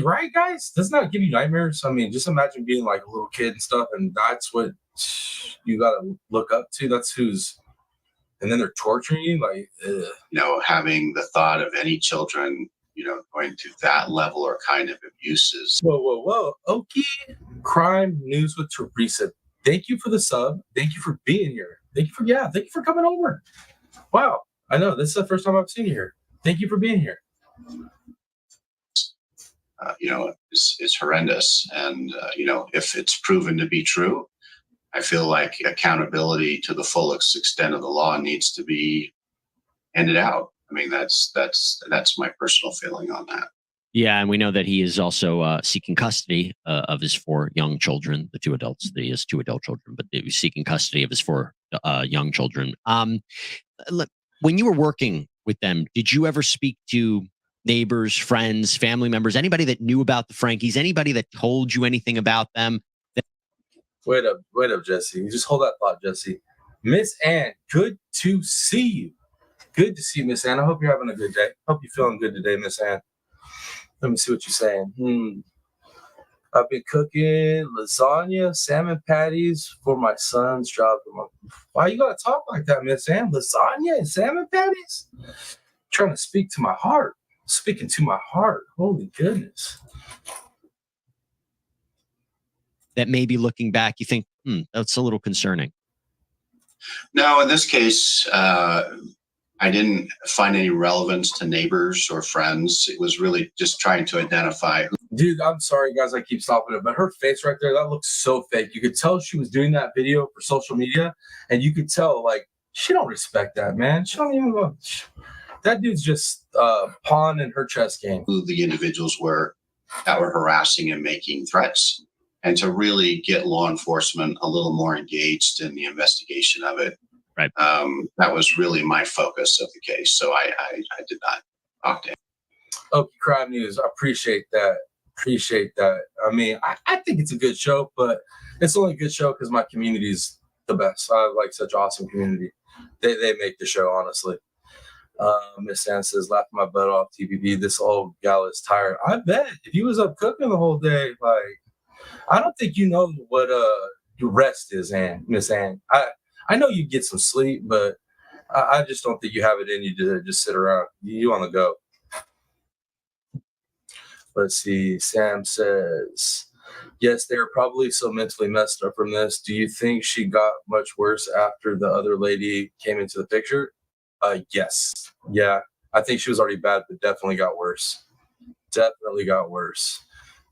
Right, guys? Doesn't that give you nightmares? I mean, just imagine being like a little kid and stuff, and that's what you got to look up to. That's who's... And then they're torturing you, like, ugh. Having the thought of any children, going to that level or kind of abuses. Whoa. Okay. Crime News with Teresa. Thank you for the sub. Thank you for being here. Thank you for coming over. Wow. I know this is the first time I've seen you here. Thank you for being here. Is horrendous. And, if it's proven to be true, I feel like accountability to the fullest extent of the law needs to be handed out. I mean, that's my personal feeling on that. Yeah, and we know that he is also seeking custody of his 4 young children, the 2 adults. He has 2 adult children, but he's seeking custody of his 4 young children. When you were working with them, did you ever speak to neighbors, friends, family members, anybody that knew about the Frankies, anybody that told you anything about them? Wait up, Jesse. You just hold that thought, Jesse. Miss Ann, good to see you. Good to see you, Miss Ann. I hope you're having a good day. Hope you're feeling good today, Miss Ann. Let me see what you're saying. I've been cooking lasagna, salmon patties for my son's job. Why you gotta talk like that, Miss Ann? Lasagna and salmon patties? Trying to speak to my heart. Speaking to my heart. Holy goodness. That maybe looking back, you think, that's a little concerning. No, in this case, I didn't find any relevance to neighbors or friends. It was really just trying to identify. Dude, I'm sorry, guys. I keep stopping it, but her face right there, that looks so fake. You could tell she was doing that video for social media, and you could tell, like, she don't respect that, man. She don't even know. That dude's just pawn in her chess game. Who the individuals were that were harassing and making threats, and to really get law enforcement a little more engaged in the investigation of it. Right. That was really my focus of the case. So I did not talk to him. Okay, Crime News. I appreciate that. I mean, I think it's a good show, but it's only a good show because my community is the best. I have like such awesome community. They make the show, honestly. Miss Ann says, laughing my butt off, TPP. This old gal is tired. I bet if you was up cooking the whole day, like, I don't think you know what rest is, Miss Ann. I know you get some sleep, but I just don't think you have it in you to just sit around. You on the go. Let's see. Sam says, yes, they're probably so mentally messed up from this. Do you think she got much worse after the other lady came into the picture? Yes. Yeah. I think she was already bad, but definitely got worse. Definitely got worse.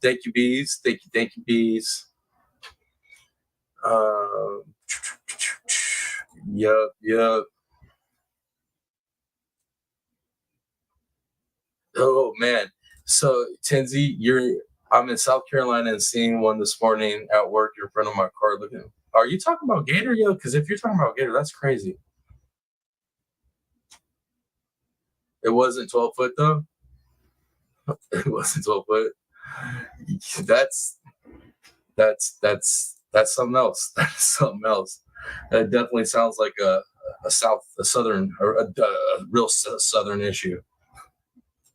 Thank you, bees. Thank you, bees. Yep. Oh man. So Tenzi, I'm in South Carolina and seeing one this morning at work in front of my car looking. Are you talking about gator, yo? Because if you're talking about gator, that's crazy. It wasn't 12 foot though. It wasn't 12 foot. That's something else. That's something else. That definitely sounds like a southern or a real southern issue.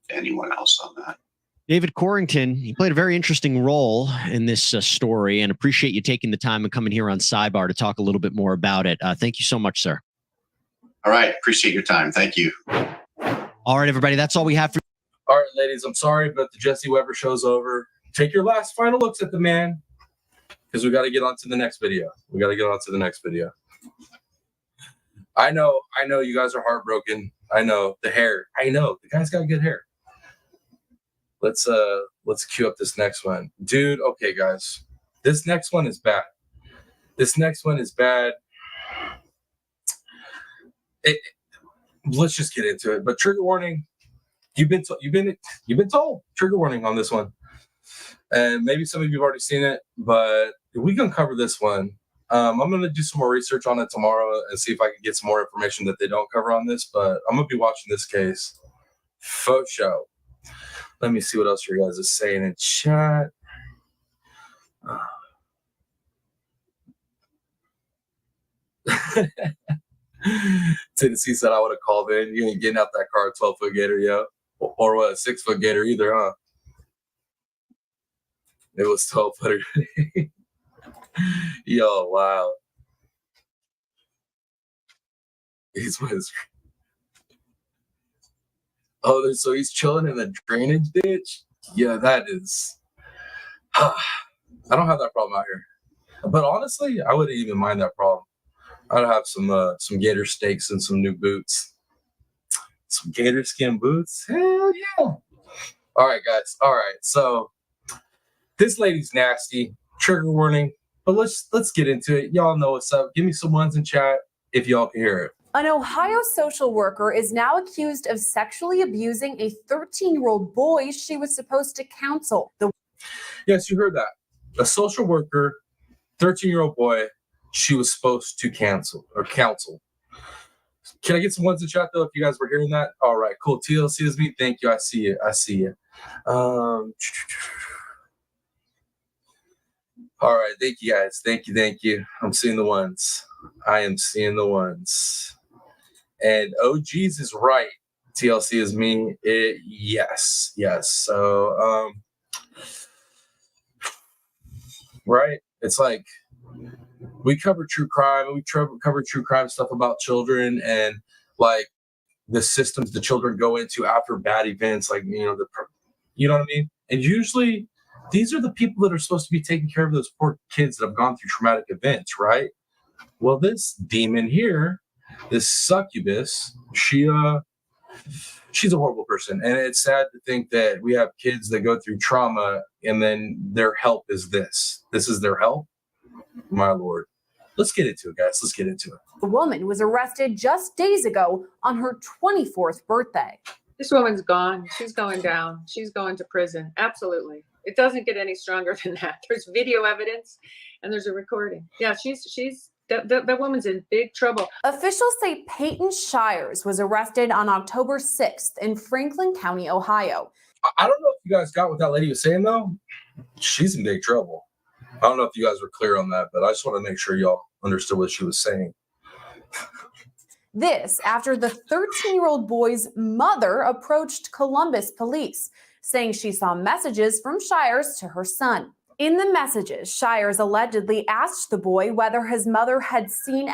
Anyone else on that? David Corrington, he played a very interesting role in this story, and appreciate you taking the time and coming here on Sidebar to talk a little bit more about it. Thank you so much, sir. All right. Appreciate your time. Thank you. All right, everybody. That's all we have for. All right, ladies. I'm sorry, but the Jesse Weber show's over. Take your last final looks at the man, because we got to get on to the next video. I know you guys are heartbroken. I know the hair. I know the guy's got good hair. Let's cue up this next one. Dude, okay, guys. This next one is bad. Let's just get into it. But trigger warning. You've been told. Trigger warning on this one. And maybe some of you have already seen it, but we can cover this one. I'm going to do some more research on it tomorrow and see if I can get some more information that they don't cover on this, but I'm going to be watching this case. Faux show. Let me see what else you guys are saying in chat. Tennessee said I would have called in. You ain't getting out that car, 12-foot gator, yo. Or what, a 6-foot gator either, huh? It was 12-footer. Yo, wow. So he's chilling in a drainage ditch? Yeah, that is. I don't have that problem out here. But honestly, I wouldn't even mind that problem. I'd have some gator steaks and some new boots. Some gator skin boots? Hell yeah. All right, guys. All right. So this lady's nasty. Trigger warning. But let's get into it. Y'all know what's up. Give me some ones in chat if y'all can hear it. An Ohio social worker is now accused of sexually abusing a 13-year-old boy she was supposed to counsel. Yes, you heard that. A social worker, 13-year-old boy, she was supposed to counsel. Can I get some ones in chat, though, if you guys were hearing that? All right, cool. TLC is me. Thank you. I see it. All right. Thank you, guys. Thank you. I'm seeing the ones. I am seeing the ones. And OG's is right. TLC is me. Yes. So, right? It's like we cover true crime. We cover true crime stuff about children and like the systems the children go into after bad events. Like, you know what I mean? And usually these are the people that are supposed to be taking care of those poor kids that have gone through traumatic events, right? Well, this demon here, this succubus, she's a horrible person. And it's sad to think that we have kids that go through trauma and then their help is this. This is their help? My Lord. Let's get into it, guys. Let's get into it. The woman was arrested just days ago on her 24th birthday. This woman's gone. She's going down. She's going to prison. Absolutely. It doesn't get any stronger than that. There's video evidence and there's a recording. Yeah, that woman's in big trouble. Officials say Peyton Shires was arrested on October 6th in Franklin County, Ohio. I don't know if you guys got what that lady was saying, though. She's in big trouble. I don't know if you guys were clear on that, but I just want to make sure y'all understood what she was saying. This after the 13-year-old boy's mother approached Columbus police, saying she saw messages from Shires to her son. In the messages, Shires allegedly asked the boy whether his mother had seen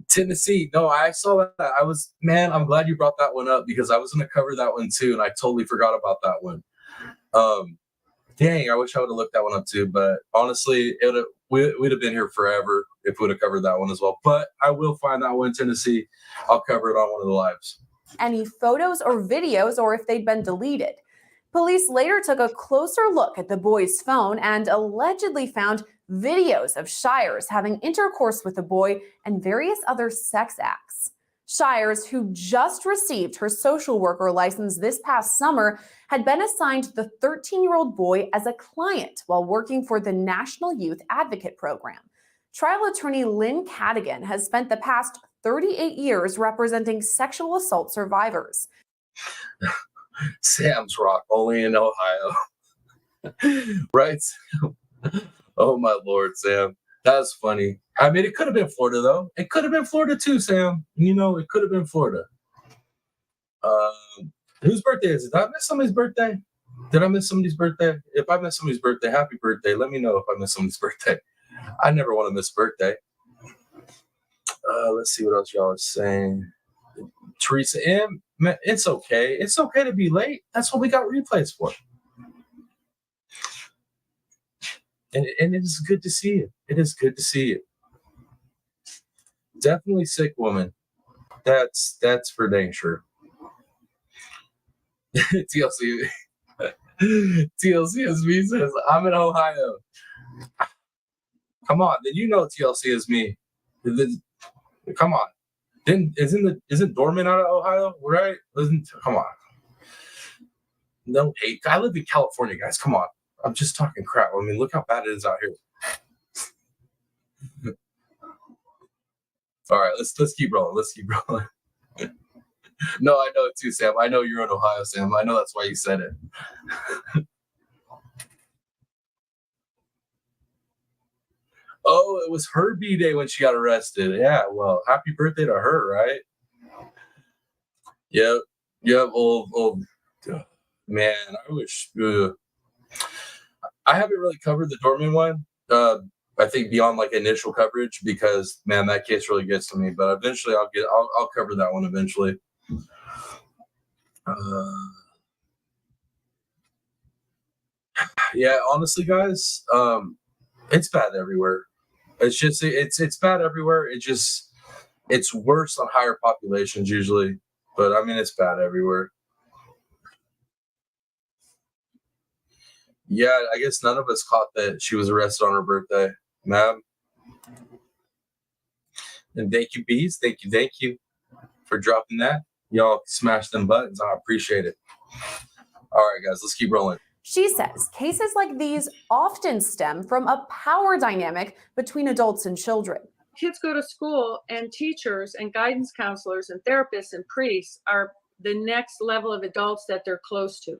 Tennessee. No, I saw that. I'm glad you brought that one up because I was going to cover that one too, and I totally forgot about that one. Dang, I wish I would have looked that one up too, but honestly, we'd have been here forever if we would have covered that one as well. But I will find that one in Tennessee. I'll cover it on one of the lives. any photos or videos or if they'd been deleted. Police later took a closer look at the boy's phone and allegedly found videos of Shires having intercourse with the boy and various other sex acts. Shires, who just received her social worker license this past summer, had been assigned the 13-year-old boy as a client while working for the National Youth Advocate Program. Trial attorney Lynn Cadigan has spent the past 38 years representing sexual assault survivors. Sam's Rock, only in Ohio. Right? Oh, my Lord, Sam. That's funny. I mean, it could have been Florida, though. It could have been Florida, too, Sam. You know, it could have been Florida. Whose birthday is it? Did I miss somebody's birthday? Did I miss somebody's birthday? If I missed somebody's birthday, happy birthday. Let me know if I missed somebody's birthday. I never want to miss birthday. Let's see what else y'all are saying. Teresa M., man, it's okay. It's okay to be late. That's what we got replays for. And it is good to see you. It is good to see you. Definitely sick woman. That's for dang sure. TLC is me says, I'm in Ohio. Come on, then you know TLC is me. Come on. Isn't Dorman out of Ohio, right? Come on. No hate. I live in California, guys. Come on. I'm just talking crap. I mean, look how bad it is out here. All right, let's keep rolling. Let's keep rolling. No, I know it too, Sam. I know you're in Ohio, Sam. I know that's why you said it. Oh, it was her B-Day when she got arrested. Yeah, well, happy birthday to her, right? Yep. Old. Man, I wish. I haven't really covered the Dorman one. I think beyond like initial coverage because man, that case really gets to me. But eventually, I'll cover that one eventually. Yeah, honestly, guys, it's bad everywhere. It's just it's bad everywhere. It's worse on higher populations usually, but I mean it's bad everywhere. Yeah, I guess none of us caught that she was arrested on her birthday, ma'am. And thank you, Bees. Thank you for dropping that. Y'all smash them buttons. I appreciate it. All right, guys, let's keep rolling. She says cases like these often stem from a power dynamic between adults and children. Kids go to school and teachers and guidance counselors and therapists and priests are the next level of adults that they're close to.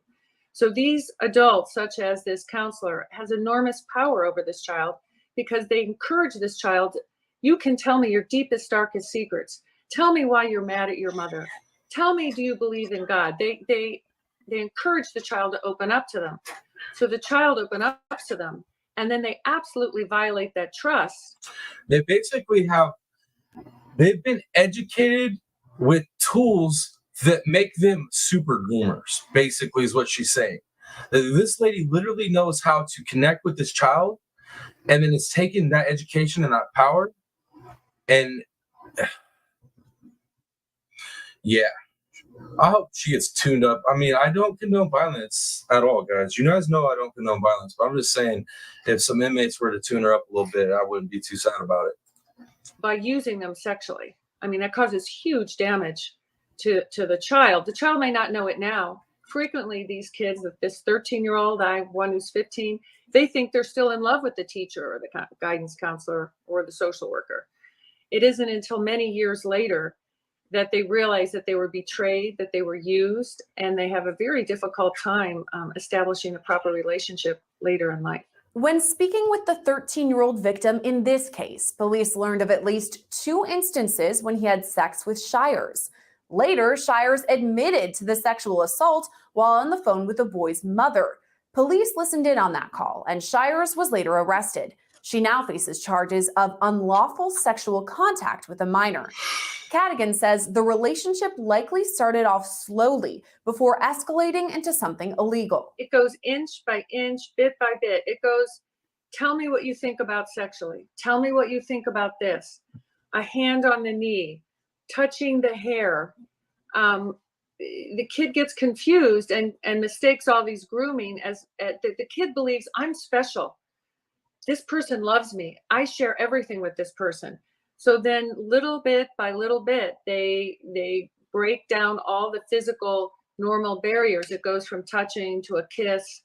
So these adults, such as this counselor, has enormous power over this child because they encourage this child. You can tell me your deepest, darkest secrets. Tell me why you're mad at your mother. Tell me, do you believe in God? They encourage the child to open up to them. So the child opens up to them, and then they absolutely violate that trust. They've been educated with tools that make them super groomers, basically is what she's saying. This lady literally knows how to connect with this child, and then it's taken that education and that power, and yeah. I hope she gets tuned up. I mean, I don't condone violence at all, guys. You guys know I don't condone violence, but I'm just saying if some inmates were to tune her up a little bit, I wouldn't be too sad about it. By using them sexually. I mean, that causes huge damage to the child. The child may not know it now. Frequently, these kids, this 13-year-old, one who's 15, they think they're still in love with the teacher or the guidance counselor or the social worker. It isn't until many years later that they realize that they were betrayed, that they were used, and they have a very difficult time establishing a proper relationship later in life. When speaking with the 13-year-old victim in this case, police learned of at least 2 instances when he had sex with Shires. Later, Shires admitted to the sexual assault while on the phone with the boy's mother. Police listened in on that call, and Shires was later arrested. She now faces charges of unlawful sexual contact with a minor. Cadigan says the relationship likely started off slowly before escalating into something illegal. It goes inch by inch, bit by bit. It goes, tell me what you think about sexually. Tell me what you think about this. A hand on the knee, touching the hair. The kid gets confused and mistakes all these grooming as the kid believes I'm special. This person loves me. I share everything with this person. So then little bit by little bit, they break down all the physical normal barriers. It goes from touching to a kiss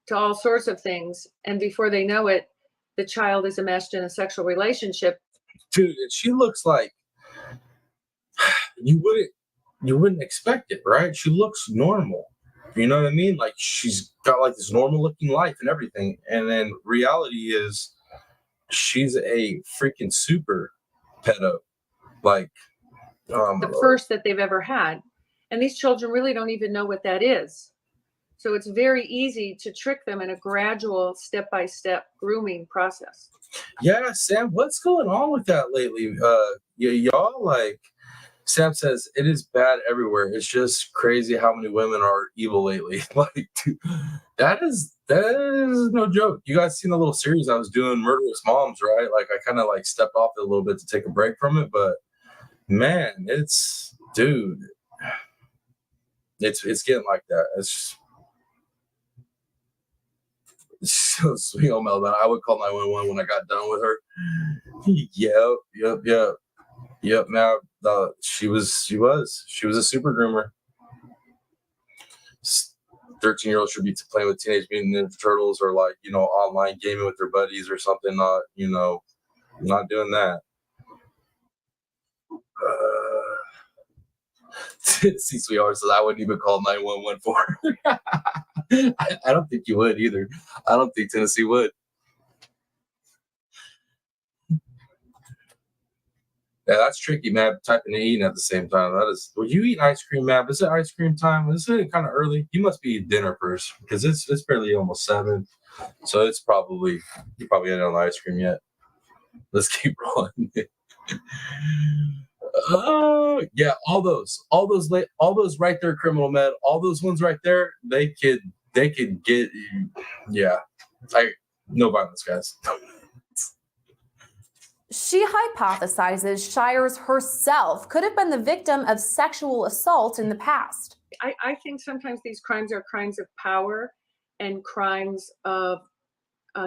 to all sorts of things. And before they know it, the child is enmeshed in a sexual relationship. Dude, she looks like you wouldn't expect it, right? She looks normal. You know what I mean? Like she's got like this normal looking life and everything. And then reality is she's a freaking super pedo. Like The first that they've ever had. And these children really don't even know what that is. So it's very easy to trick them in a gradual step-by-step grooming process. Yeah, Sam, what's going on with that lately? Y'all, like, Sam says it is bad everywhere. It's just crazy how many women are evil lately. Like, dude, that is no joke. You guys seen the little series I was doing, Murderous Moms, right? Like, I kind of like stepped off it a little bit to take a break from it, but man, it's getting like that. It's so sweet on Melbourne. I would call 911 when I got done with her. Yep. Now she was a super groomer. 13-year-olds should be playing with Teenage Mutant Ninja Turtles or like, online gaming with their buddies or something. Not doing that. See, sweetheart says I wouldn't even call 911 for her. I don't think you would either. I don't think Tennessee would. Yeah, that's tricky, man. Typing and eating at the same time. That is. Were you eating ice cream, man? Is it ice cream time? Is it kind of early? You must be eating dinner first because it's barely almost 7. So you probably ain't on the ice cream yet. Let's keep rolling. Oh yeah, all those right there, criminal med, all those ones right there, they could get, yeah. No violence, guys. She hypothesizes Shires herself could have been the victim of sexual assault in the past. I think sometimes these crimes are crimes of power and crimes of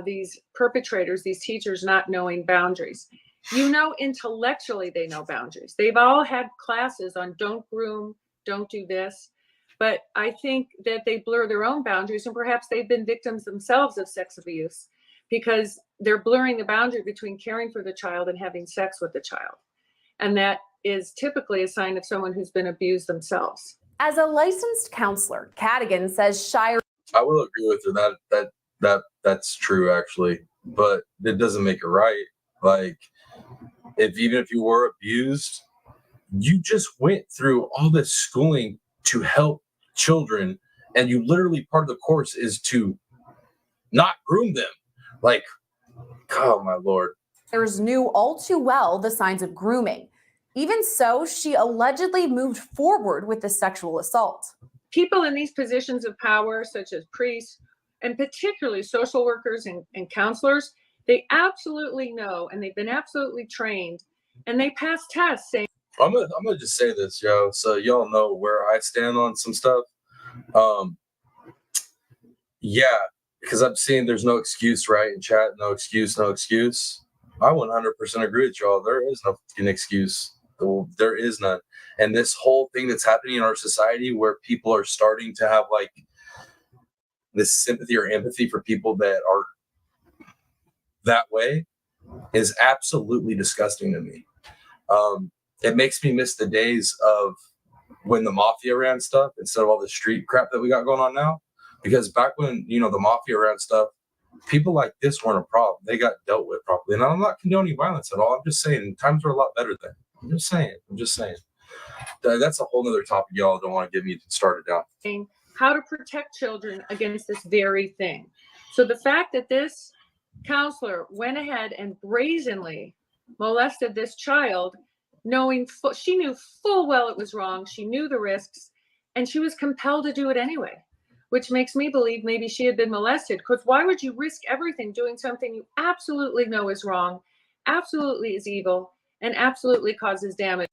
these perpetrators, these teachers not knowing boundaries. Intellectually they know boundaries. They've all had classes on don't groom, don't do this. But I think that they blur their own boundaries, and perhaps they've been victims themselves of sex abuse because they're blurring the boundary between caring for the child and having sex with the child. And that is typically a sign of someone who's been abused themselves. As a licensed counselor, Cadigan says Shires. I will agree with her that's true actually, but it doesn't make it right. Like, even if you were abused, you just went through all this schooling to help children, and you literally part of the course is to not groom them. Like, oh my Lord. Shires knew all too well the signs of grooming. Even so, she allegedly moved forward with the sexual assault. People in these positions of power, such as priests, and particularly social workers and counselors, they absolutely know, and they've been absolutely trained, and they pass tests saying, I'm gonna just say this, yo, so y'all know where I stand on some stuff. Yeah, because I'm seeing there's no excuse, right, in chat, no excuse. I 100% agree with y'all. There is no fucking excuse. There is none. And this whole thing that's happening in our society where people are starting to have like this sympathy or empathy for people that are that way is absolutely disgusting to me. It makes me miss the days of when the mafia ran stuff instead of all the street crap that we got going on now. Because back when, the mafia ran stuff, people like this weren't a problem. They got dealt with properly. And I'm not condoning violence at all. I'm just saying times were a lot better then. I'm just saying. That's a whole other topic y'all don't want to get me started down. How to protect children against this very thing. So the fact that this counselor went ahead and brazenly molested this child, knowing she knew full well it was wrong, she knew the risks, and she was compelled to do it anyway, which makes me believe maybe she had been molested. Because why would you risk everything doing something you absolutely know is wrong, absolutely is evil, and absolutely causes damage?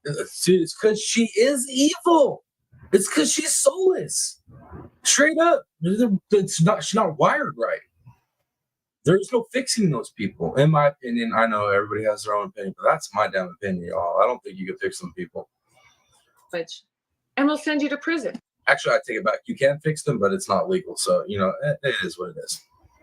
It's because she is evil. It's because she's soulless. Straight up. She's not wired right. There's no fixing those people. In my opinion, I know everybody has their own opinion, but that's my damn opinion, y'all. I don't think you can fix them people. And we'll send you to prison. Actually, I take it back. You can fix them, but it's not legal. So, it is what it is.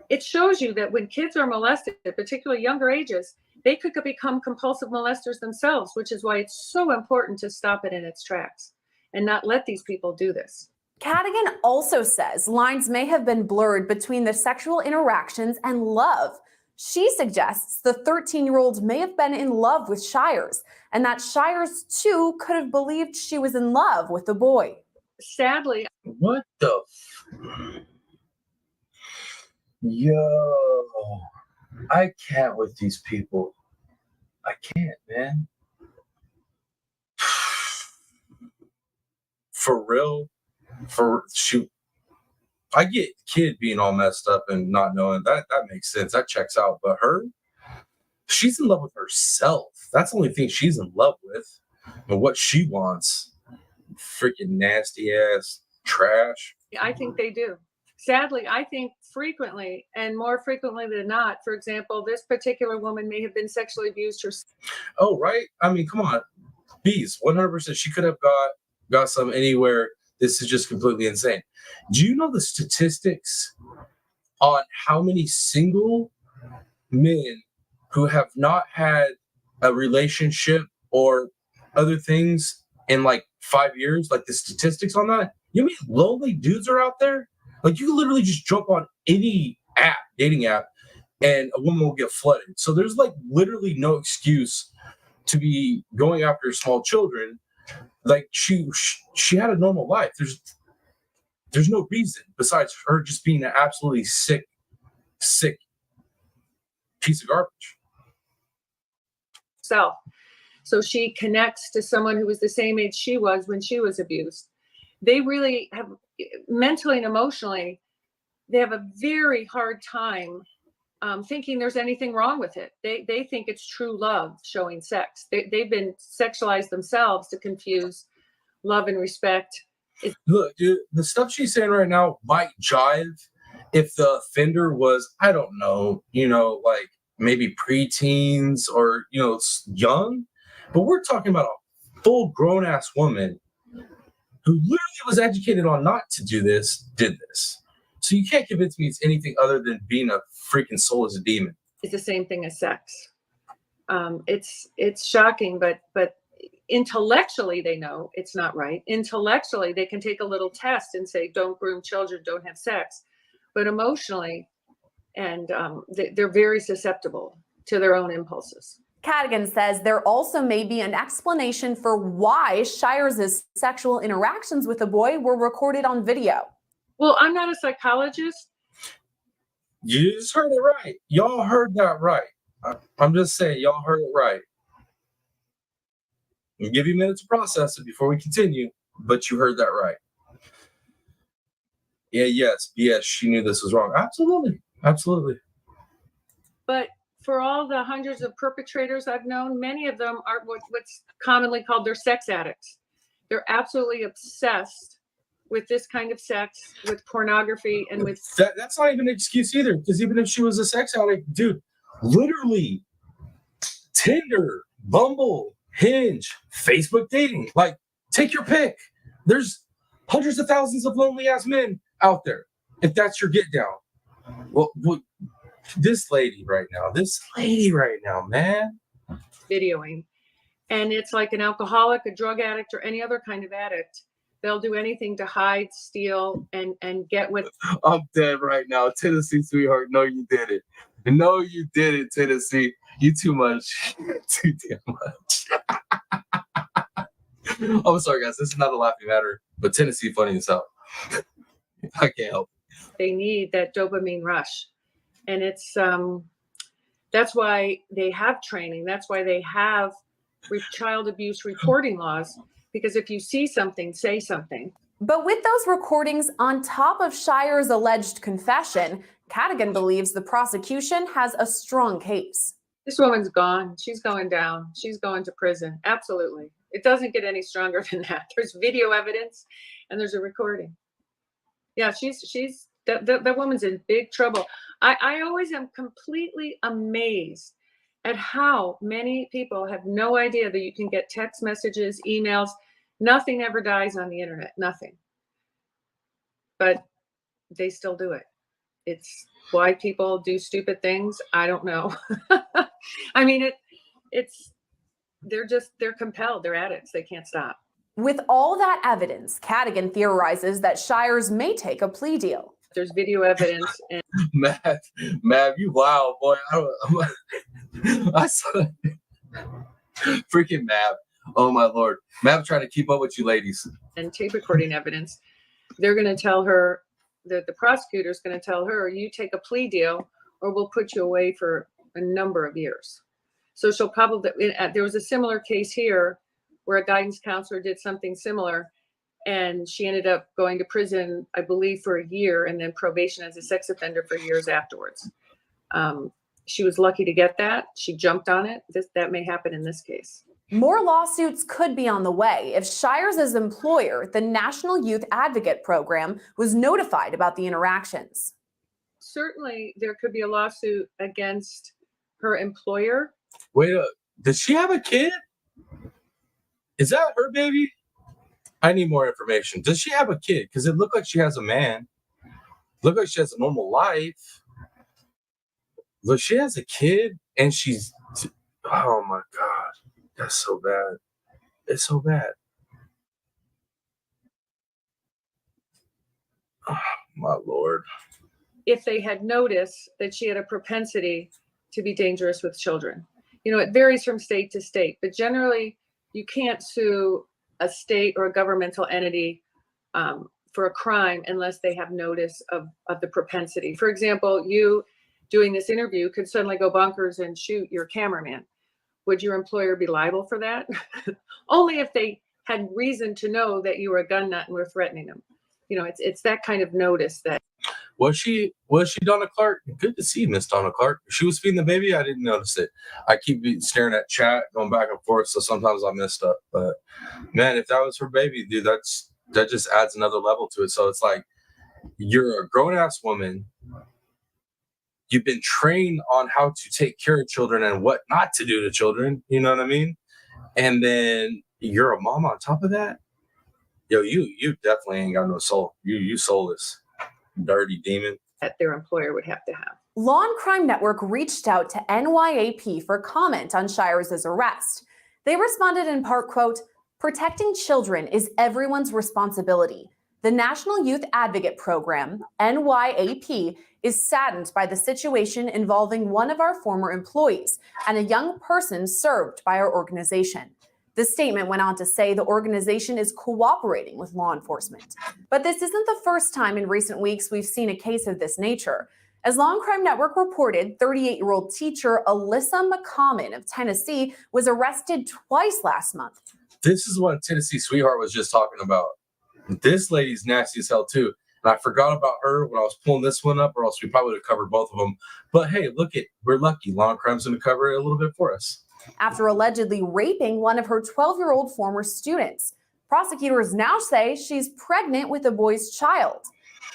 It shows you that when kids are molested, particularly younger ages, they could become compulsive molesters themselves, which is why it's so important to stop it in its tracks and not let these people do this. Cadigan also says lines may have been blurred between the sexual interactions and love. She suggests the 13-year-old may have been in love with Shires, and that Shires, too, could have believed she was in love with the boy. Sadly. What the Yo, I can't with these people. I can't, man. For real. Shoot. I get kid being all messed up and not knowing that makes sense. That checks out. But her, she's in love with herself. That's the only thing she's in love with. And what she wants. Freaking nasty ass trash. I think they do. Sadly, I think frequently and more frequently than not, for example, this particular woman may have been sexually abused herself. Oh, right. I mean, come on. Bees, 100%. She could have got some anywhere. This is just completely insane. Do you know the statistics on how many single men who have not had a relationship or other things in like 5 years? Like the statistics on that? You mean lonely dudes are out there? Like you can literally just jump on any app, dating app, and a woman will get flooded. So there's like literally no excuse to be going after small children. Like she had a normal life. There's no reason besides her just being an absolutely sick piece of garbage. So she connects to someone who was the same age she was when she was abused. They really have mentally and emotionally, they have a very hard time thinking there's anything wrong with it. They think it's true love showing sex. They've been sexualized themselves to confuse love and respect. Look, dude, the stuff she's saying right now might jive if the offender was, I don't know, like maybe preteens or, young. But we're talking about a full grown ass woman who literally was educated on not to do this, did this. So you can't convince me it's anything other than being a freaking soul as a demon. It's the same thing as sex. It's shocking, but intellectually they know it's not right. Intellectually they can take a little test and say, don't groom children, don't have sex. But emotionally, and they're very susceptible to their own impulses. Cadigan says there also may be an explanation for why Shires' sexual interactions with the boy were recorded on video. Well, I'm not a psychologist. You just heard it right. Y'all heard that right. I'm just saying, y'all heard it right. I'll give you a minute to process it before we continue, but you heard that right. Yeah, yes, she knew this was wrong. Absolutely. But for all the hundreds of perpetrators I've known, many of them are what's commonly called they're sex addicts. They're absolutely obsessed with this kind of sex, with pornography, and with that's not even an excuse either. Because even if she was a sex addict, dude, literally, Tinder, Bumble, Hinge, Facebook dating, like take your pick. There's hundreds of thousands of lonely ass men out there. If that's your get down, well this lady right now, man. Videoing. And it's like an alcoholic, a drug addict, or any other kind of addict They'll do anything to hide, steal, and get what. I'm dead right now. Tennessee, sweetheart. No, you did it. No, you did it, Tennessee. You too much. Too damn much. I'm sorry, guys. This is not a laughing matter, but Tennessee funny as hell. I can't help it. They need that dopamine rush, and it's that's why they have training. That's why they have child abuse reporting laws, because if you see something, say something. But with those recordings on top of Shire's alleged confession, Cadigan believes the prosecution has a strong case. This woman's gone. She's going down. She's going to prison. Absolutely. It doesn't get any stronger than that. There's video evidence and there's a recording. Yeah, that woman's in big trouble. I always am completely amazed at how many people have no idea that you can get text messages, emails. Nothing ever dies on the internet, nothing. But they still do it. It's why people do stupid things. I don't know. I mean, they're compelled. They're addicts. They can't stop. With all that evidence, Cadigan theorizes that Shires may take a plea deal. There's video evidence. And Mav, you wild, boy. I saw freaking Mav. Oh my Lord. Mav trying to keep up with you ladies. And tape recording evidence. They're going to tell her, the prosecutor's going to tell her, you take a plea deal or we'll put you away for a number of years. So she'll probably, there was a similar case here where a guidance counselor did something similar and she ended up going to prison, I believe, for a year and then probation as a sex offender for years afterwards. She was lucky to get that. She jumped on it. That may happen in this case. More lawsuits could be on the way if Shires' employer, the National Youth Advocate Program, was notified about the interactions. Certainly, there could be a lawsuit against her employer. Wait, does she have a kid? Is that her baby? I need more information. Does she have a kid? Because it looked like she has a man. Look like she has a normal life. Look, she has a kid and she's, oh my God. That's so bad. It's so bad. Oh, my Lord. If they had noticed that she had a propensity to be dangerous with children. You know, it varies from state to state, but generally you can't sue a state or a governmental entity for a crime unless they have notice of the propensity. For example, you doing this interview could suddenly go bonkers and shoot your cameraman. Would your employer be liable for that? Only if they had reason to know that you were a gun nut and were threatening them. You know, it's that kind of notice that. Was she Donna Clark? Good to see Miss Donna Clark. If she was feeding the baby, I didn't notice it. I keep staring at chat, going back and forth, so sometimes I missed up. But man, if that was her baby, dude, that just adds another level to it. So it's like you're a grown-ass woman. You've been trained on how to take care of children and what not to do to children. You know what I mean? And then you're a mom on top of that. Yo, you definitely ain't got no soul. You soulless, dirty demon. That their employer would have to have. Law and Crime Network reached out to NYAP for comment on Shires' arrest. They responded in part, quote, "Protecting children is everyone's responsibility. The National Youth Advocate Program, NYAP, is saddened by the situation involving one of our former employees and a young person served by our organization." The statement went on to say the organization is cooperating with law enforcement. But this isn't the first time in recent weeks we've seen a case of this nature. As Law and Crime Network reported, 38-year-old teacher Alyssa McCommon of Tennessee was arrested twice last month. This is what Tennessee Sweetheart was just talking about. This lady's nasty as hell too. And I forgot about her when I was pulling this one up, or else we probably would have covered both of them. But hey, we're lucky. Law and Crime's going to cover it a little bit for us. After allegedly raping one of her 12-year-old former students, prosecutors now say she's pregnant with the boy's child.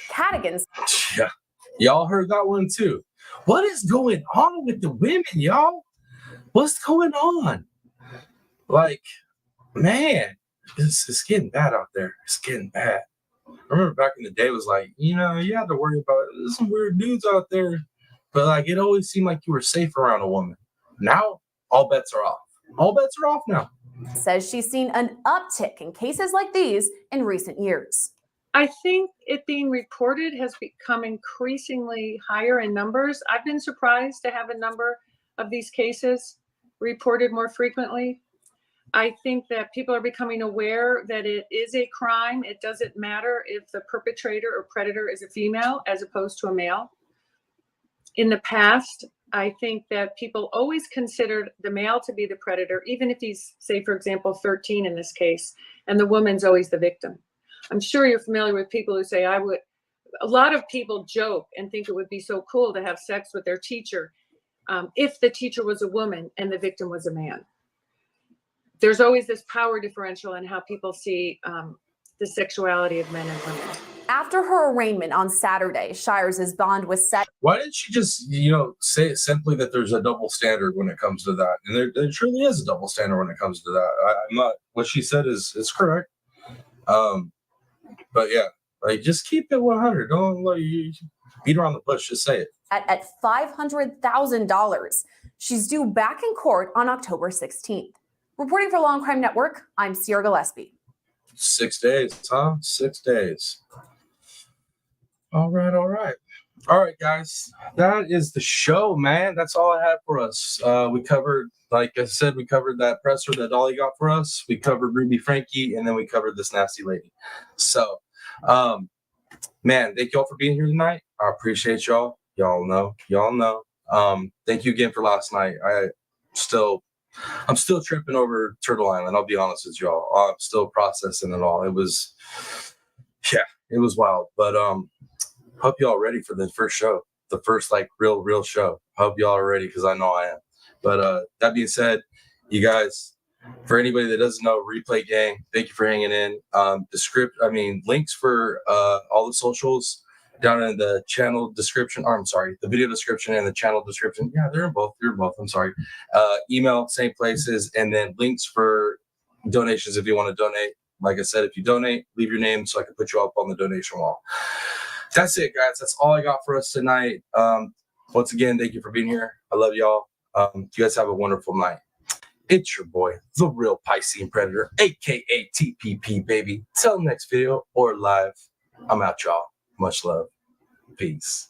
Cadigan's. Yeah, y'all heard that one too. What is going on with the women, y'all? What's going on? Like, man, it's getting bad out there. It's getting bad. I remember back in the day, it was like, you had to worry about there's some weird dudes out there, but like it always seemed like you were safe around a woman. Now, all bets are off. All bets are off now. says she's seen an uptick in cases like these in recent years. I think it being reported has become increasingly higher in numbers. I've been surprised to have a number of these cases reported more frequently. I think that people are becoming aware that it is a crime. It doesn't matter if the perpetrator or predator is a female as opposed to a male. In the past, I think that people always considered the male to be the predator, even if he's, say, for example, 13 in this case, and the woman's always the victim. I'm sure you're familiar with people who say, a lot of people joke and think it would be so cool to have sex with their teacher if the teacher was a woman and the victim was a man. There's always this power differential in how people see the sexuality of men and women. After her arraignment on Saturday, Shires' bond was set. Why didn't she just, say it simply that there's a double standard when it comes to that? And there truly is a double standard when it comes to that. I'm not, what she said is correct. But yeah, like just keep it 100. Don't let you beat around the bush. Just say it. At $500,000. She's due back in court on October 16th. Reporting for Law and Crime Network, I'm Sierra Gillespie. 6 days, huh? 6 days. All right, guys. That is the show, man. That's all I had for us. We covered, like I said, we covered that presser that Dolly got for us. We covered Ruby Frankie, and then we covered this nasty lady. So, man, thank y'all for being here tonight. I appreciate y'all. Y'all know. Thank you again for last night. I'm still tripping over Turtle Island. I'll be honest with y'all. I'm still processing it all. It was wild. But hope y'all ready for the first show, the first real show. Hope y'all are ready because I know I am. But that being said, you guys, for anybody that doesn't know, Replay Gang, thank you for hanging in. Links for all the socials down in the channel description. The video description and the channel description. Yeah, they're in both. I'm sorry. Email, same places, and then links for donations if you want to donate. Like I said, if you donate, leave your name so I can put you up on the donation wall. That's it, guys. That's all I got for us tonight. Once again, thank you for being here. I love y'all. You guys have a wonderful night. It's your boy, the Real Piscine Predator, aka TPP, baby. Till next video or live. I'm out, y'all. Much love. Peace.